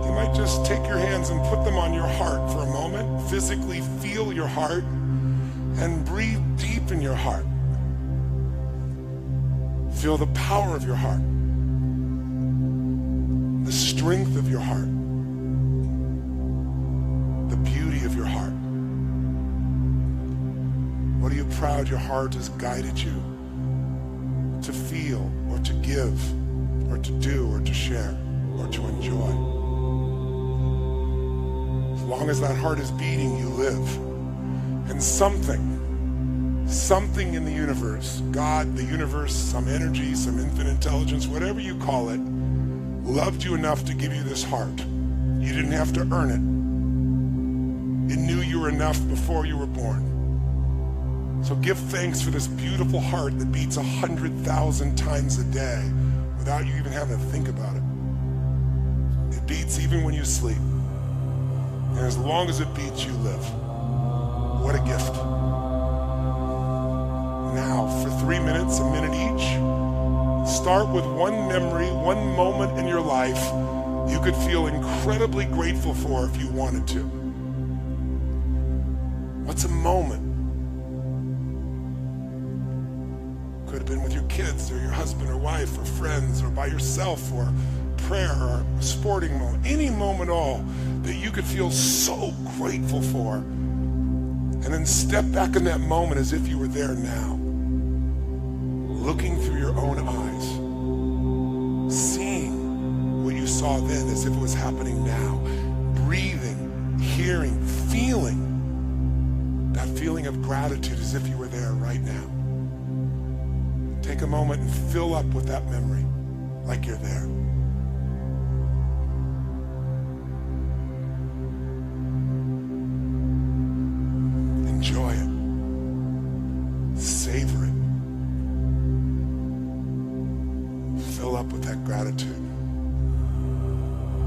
You might just take your hands and put them on your heart for a moment. Physically feel your heart and breathe deep in your heart. Feel the power of your heart, the strength of your heart, the beauty of your heart. What are you proud your heart has guided you to feel or to give? Or to do, or to share, or to enjoy. As long as that heart is beating, you live. And something in the universe, God, the universe, some energy, some infinite intelligence, whatever you call it, loved you enough to give you this heart. You didn't have to earn it. It knew you were enough before you were born. So give thanks for this beautiful heart that beats 100,000 times a day without you even having to think about it. It beats even when you sleep. And as long as it beats, you live. What a gift. Now, for 3 minutes, a minute each, start with one memory, one moment in your life you could feel incredibly grateful for if you wanted to. What's a moment? Could have been with your kids or your husband or wife or friends or by yourself or prayer or a sporting moment, any moment at all that you could feel so grateful for. And then step back in that moment as if you were there now, looking through your own eyes, seeing what you saw then as if it was happening now, breathing, hearing, feeling that feeling of gratitude as if you were there right now. Take a moment and fill up with that memory like you're there. Enjoy it. Savor it. Fill up with that gratitude.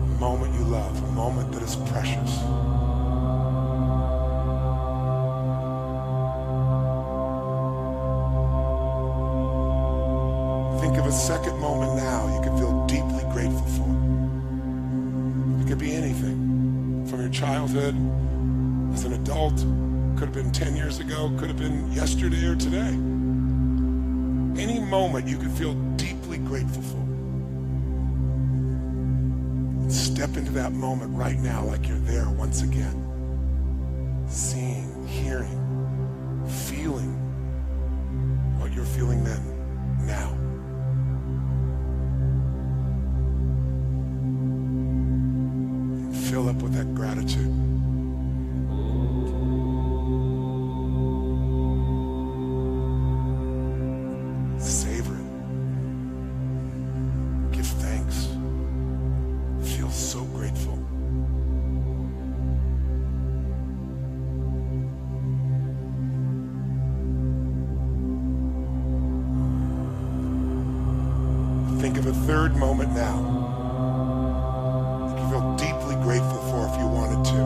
A moment you love, a moment that is precious. Think of a second moment now you can feel deeply grateful for. It could be anything from your childhood, as an adult, could have been 10 years ago, could have been yesterday or today. Any moment you could feel deeply grateful for. Step into that moment right now like you're there once again. Seeing, hearing, feeling what you're feeling then, now. Fill up with that gratitude. Savor it. Give thanks. Feel so grateful. Think of a third moment now. Grateful for if you wanted to.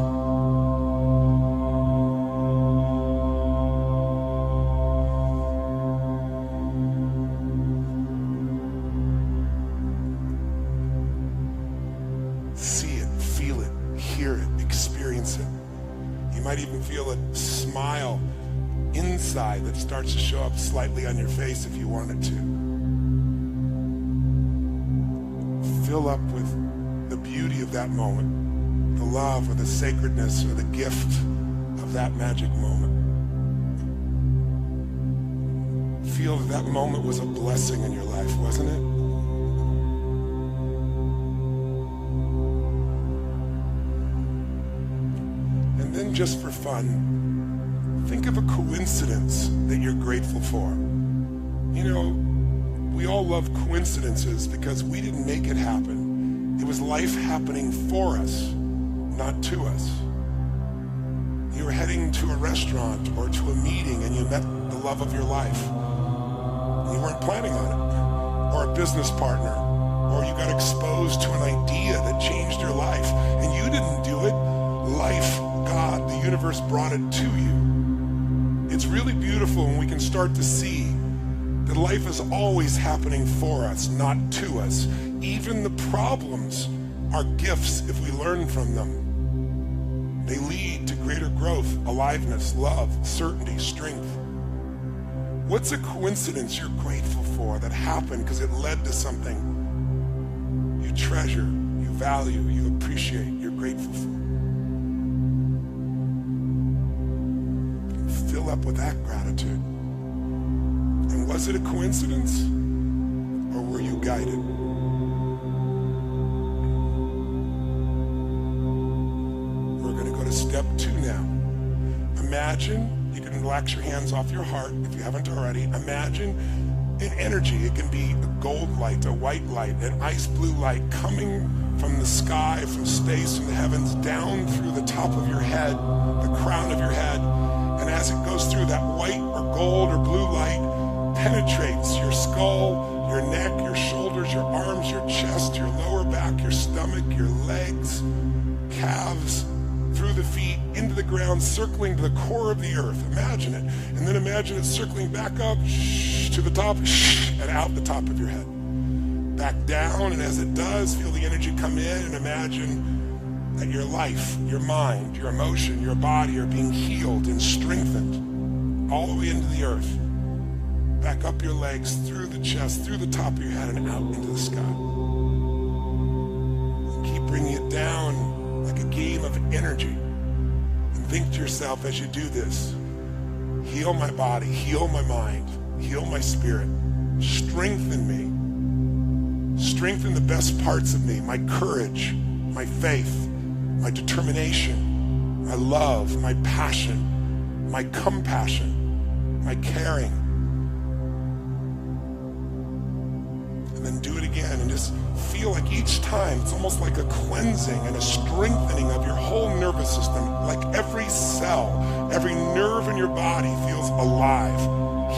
See it, feel it, hear it, experience it. You might even feel a smile inside that starts to show up slightly on your face if you wanted to. Fill up with the beauty of that moment. The love or the sacredness or the gift of that magic moment. Feel that that moment was a blessing in your life, wasn't it? And then just for fun, think of a coincidence that you're grateful for. You know, we all love coincidences because we didn't make it happen. It was life happening for us, not to us. You were heading to a restaurant or to a meeting and you met the love of your life. You weren't planning on it. Or a business partner. Or you got exposed to an idea that changed your life. And you didn't do it. Life, God, the universe brought it to you. It's really beautiful when we can start to see that life is always happening for us, not to us. Even the problems are gifts if we learn from them. They lead to greater growth, aliveness, love, certainty, strength. What's a coincidence you're grateful for that happened because it led to something you treasure, you value, you appreciate, you're grateful for? Fill up with that gratitude. And was it a coincidence or were you guided? Step 2 now. Imagine, you can relax your hands off your heart if you haven't already. Imagine an energy. It can be a gold light, a white light, an ice blue light coming from the sky, from space, from the heavens, down through the top of your head, the crown of your head. And as it goes through, that white or gold or blue light penetrates your skull, your neck, your shoulders, your arms, your chest, your lower back, your stomach, your legs, calves, through the feet, into the ground, circling to the core of the earth. Imagine it. And then imagine it circling back up to the top and out the top of your head. Back down, and as it does, feel the energy come in and imagine that your life, your mind, your emotion, your body are being healed and strengthened all the way into the earth. Back up your legs, through the chest, through the top of your head, and out into the sky. yourself as you do this. Heal my body, heal my mind, heal my spirit. Strengthen me. Strengthen the best parts of me, my courage, my faith, my determination, my love, my passion, my compassion, my caring. And then do it again and just feel like each time it's almost like a cleansing and a strengthening of your whole nervous system. Like every cell, every nerve in your body feels alive,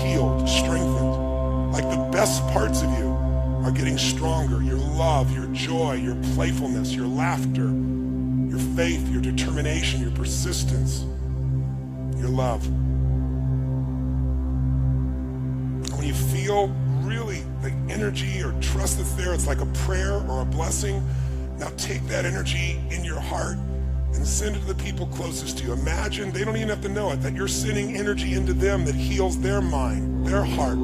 healed, strengthened. Like the best parts of you are getting stronger. Your love, your joy, your playfulness, your laughter, your faith, your determination, your persistence, your love. And when you feel really like energy or trust that's there, it's like a prayer or a blessing. Now take that energy in your heart and send it to the people closest to you. Imagine, they don't even have to know it, that you're sending energy into them that heals their mind, their heart,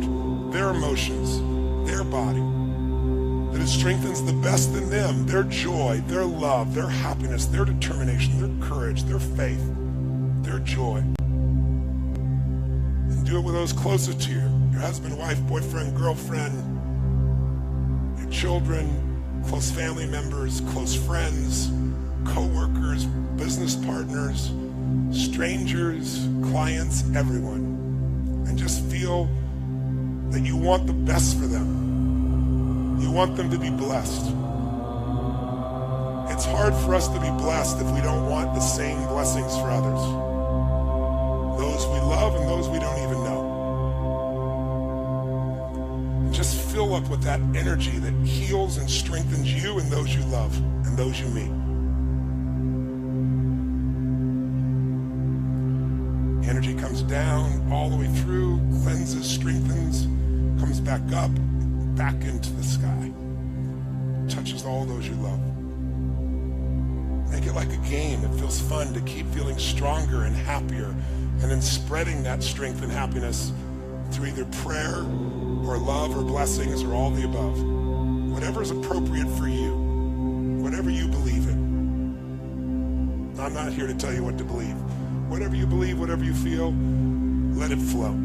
their emotions, their body. That it strengthens the best in them, their joy, their love, their happiness, their determination, their courage, their faith, their joy. And do it with those closest to you. Your husband, wife, boyfriend, girlfriend, your children, close family members, close friends, co-workers, business partners, strangers, clients, everyone. And just feel that you want the best for them. You want them to be blessed. It's hard for us to be blessed if we don't want the same blessings for others. Those we love and those we don't even know. Just fill up with that energy that heals and strengthens you and those you love and those you meet. Energy comes down all the way through, cleanses, strengthens, comes back up, back into the sky. Touches all those you love. Make it like a game. It feels fun to keep feeling stronger and happier, and then spreading that strength and happiness through either prayer or love or blessings or all the above. Whatever is appropriate for you, whatever you believe in. I'm not here to tell you what to believe. Whatever you believe, whatever you feel, let it flow.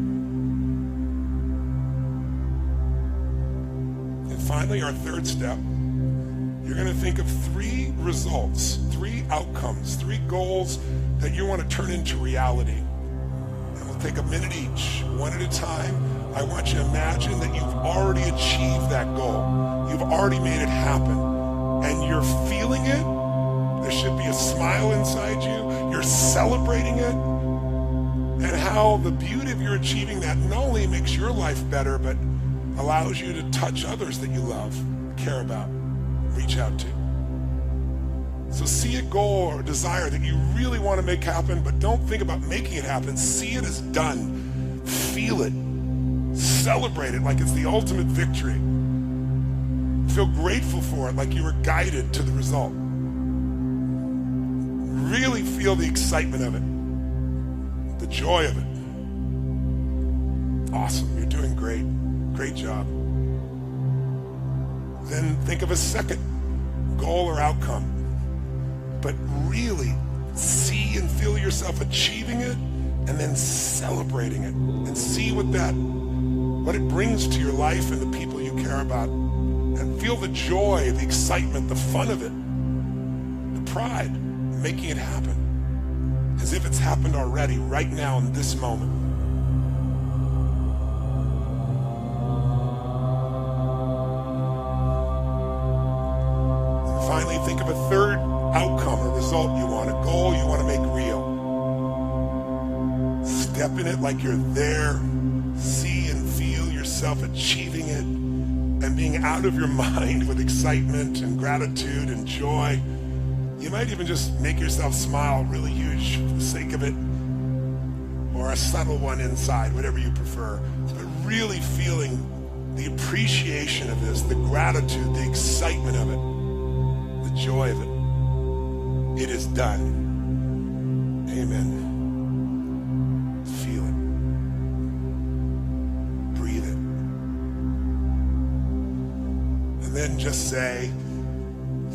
And finally, our third step, you're going to think of 3 results, 3 outcomes, 3 goals that you want to turn into reality. And we'll take a minute each, one at a time. I want you to imagine that you've already achieved that goal. You've already made it happen. And you're feeling it. There should be a smile inside you. You're celebrating it. And how the beauty of your achieving that not only makes your life better, but allows you to touch others that you love, care about, reach out to. So see a goal or a desire that you really want to make happen, but don't think about making it happen. See it as done. Feel it. Celebrate it like it's the ultimate victory. Feel grateful for it like you were guided to the result. Really feel the excitement of it, the joy of it. Awesome, you're doing great. Great job. Then think of a second goal or outcome, but really see and feel yourself achieving it and then celebrating it, and see what it brings to your life and the people you care about, and feel the joy, the excitement, the fun of it, the pride, making it happen, as if it's happened already, right now in this moment. And finally, think of a third outcome or result you want, a goal you want to make real. Step in it like you're there. See and feel yourself achieving it and being out of your mind with excitement and gratitude and joy. You might even just make yourself smile really huge for the sake of it, or a subtle one inside, whatever you prefer. But really feeling the appreciation of this, the gratitude, the excitement of it, the joy of it. It is done. Amen. Feel it. Breathe it. And then just say,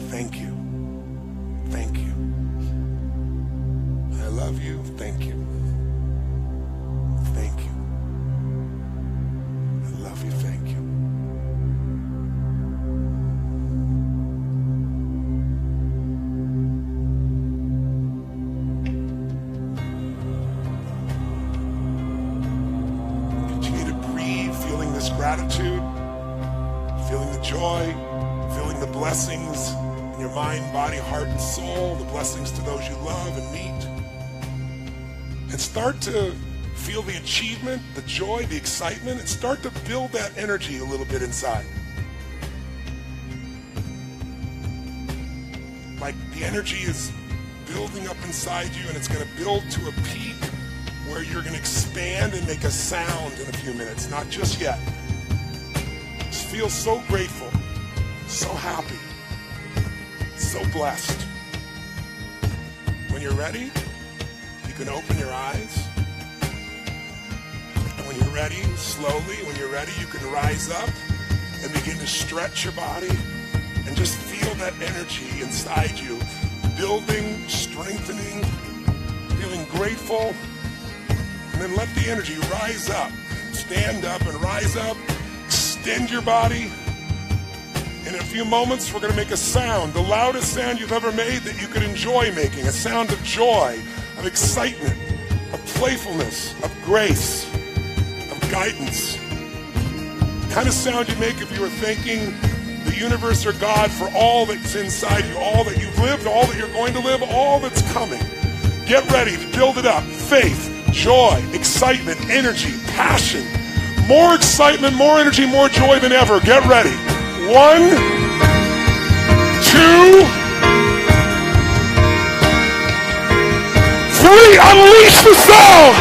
thank you. Thank you. I love you. Thank you. Thank you. I love you. Thank you. Continue to breathe, feeling this gratitude, feeling the joy, feeling the blessings in your mind, body, heart, and soul, the blessings to those you love and meet. And start to feel the achievement, the joy, the excitement, and start to build that energy a little bit inside. Like the energy is building up inside you, and it's going to build to a peak where you're going to expand and make a sound in a few minutes. Not just yet. Just feel so grateful, so happy, so blessed. When you're ready, you can open your eyes. And when you're ready, slowly, when you're ready, you can rise up and begin to stretch your body and just feel that energy inside you, building, strengthening, feeling grateful. And then let the energy rise up. Stand up and rise up. Extend your body. In a few moments, we're going to make a sound, the loudest sound you've ever made that you could enjoy making, a sound of joy, of excitement, of playfulness, of grace, of guidance. The kind of sound you make if you were thanking the universe or God for all that's inside you, all that you've lived, all that you're going to live, all that's coming. Get ready to build it up. Faith, joy, excitement, energy, passion. More excitement, more energy, more joy than ever. Get ready. 1, 2. Unleash the sound!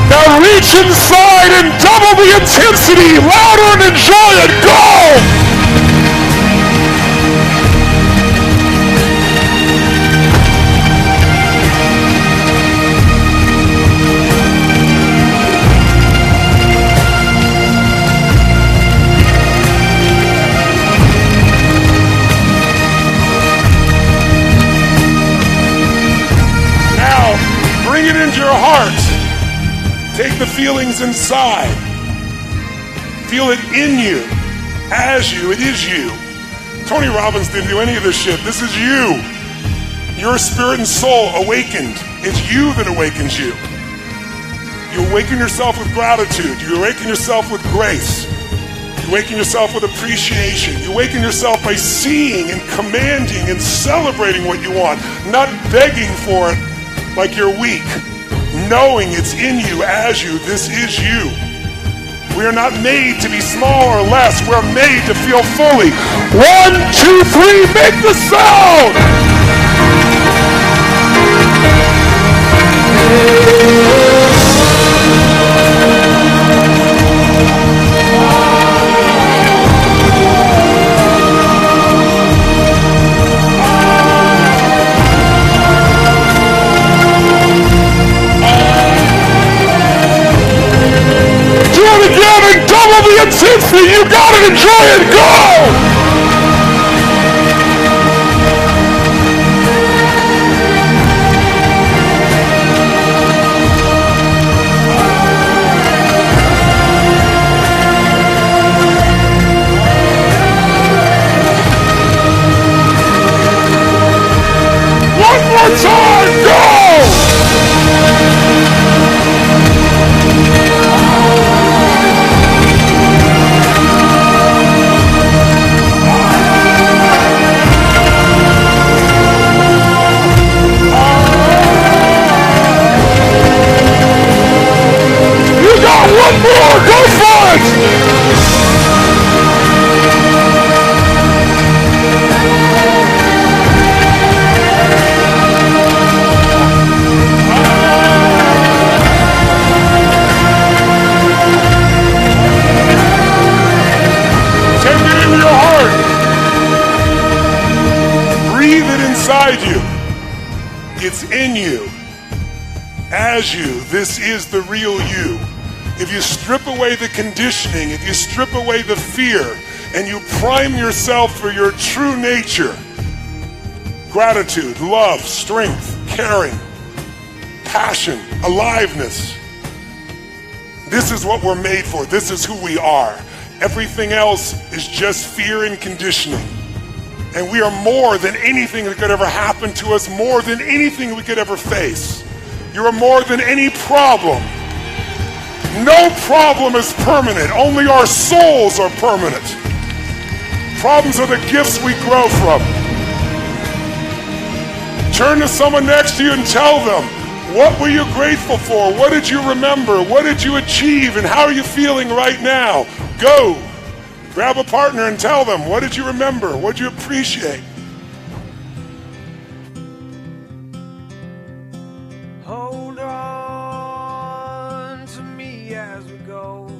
Now reach inside and double the intensity, louder and enjoy it. Go! Bring it into your heart. Take the feelings inside. Feel it in you, as you. It is you. Tony Robbins didn't do any of this shit. This is you. Your spirit and soul awakened. It's you that awakens you. You awaken yourself with gratitude. You awaken yourself with grace. You awaken yourself with appreciation. You awaken yourself by seeing and commanding and celebrating what you want, not begging for it like you're weak, knowing it's in you, as you. This is you. We are not made to be small or less. We're made to feel fully. 1, 2, 3, make the sound! Double the intensity, you gotta enjoy it, go! One more time, go! One more, go for it! Take it into your heart. Breathe it inside you. It's in you. As you, this is the real you. If you strip away the conditioning, if you strip away the fear, and you prime yourself for your true nature, gratitude, love, strength, caring, passion, aliveness. This is what we're made for. This is who we are. Everything else is just fear and conditioning. And we are more than anything that could ever happen to us, more than anything we could ever face. You are more than any problem. No problem is permanent. Only our souls are permanent. Problems are the gifts we grow from. Turn to someone next to you and tell them, what were you grateful for? What did you remember? What did you achieve? And how are you feeling right now? Go. Grab a partner and tell them, what did you remember? What did you appreciate? Hold on to me as we go.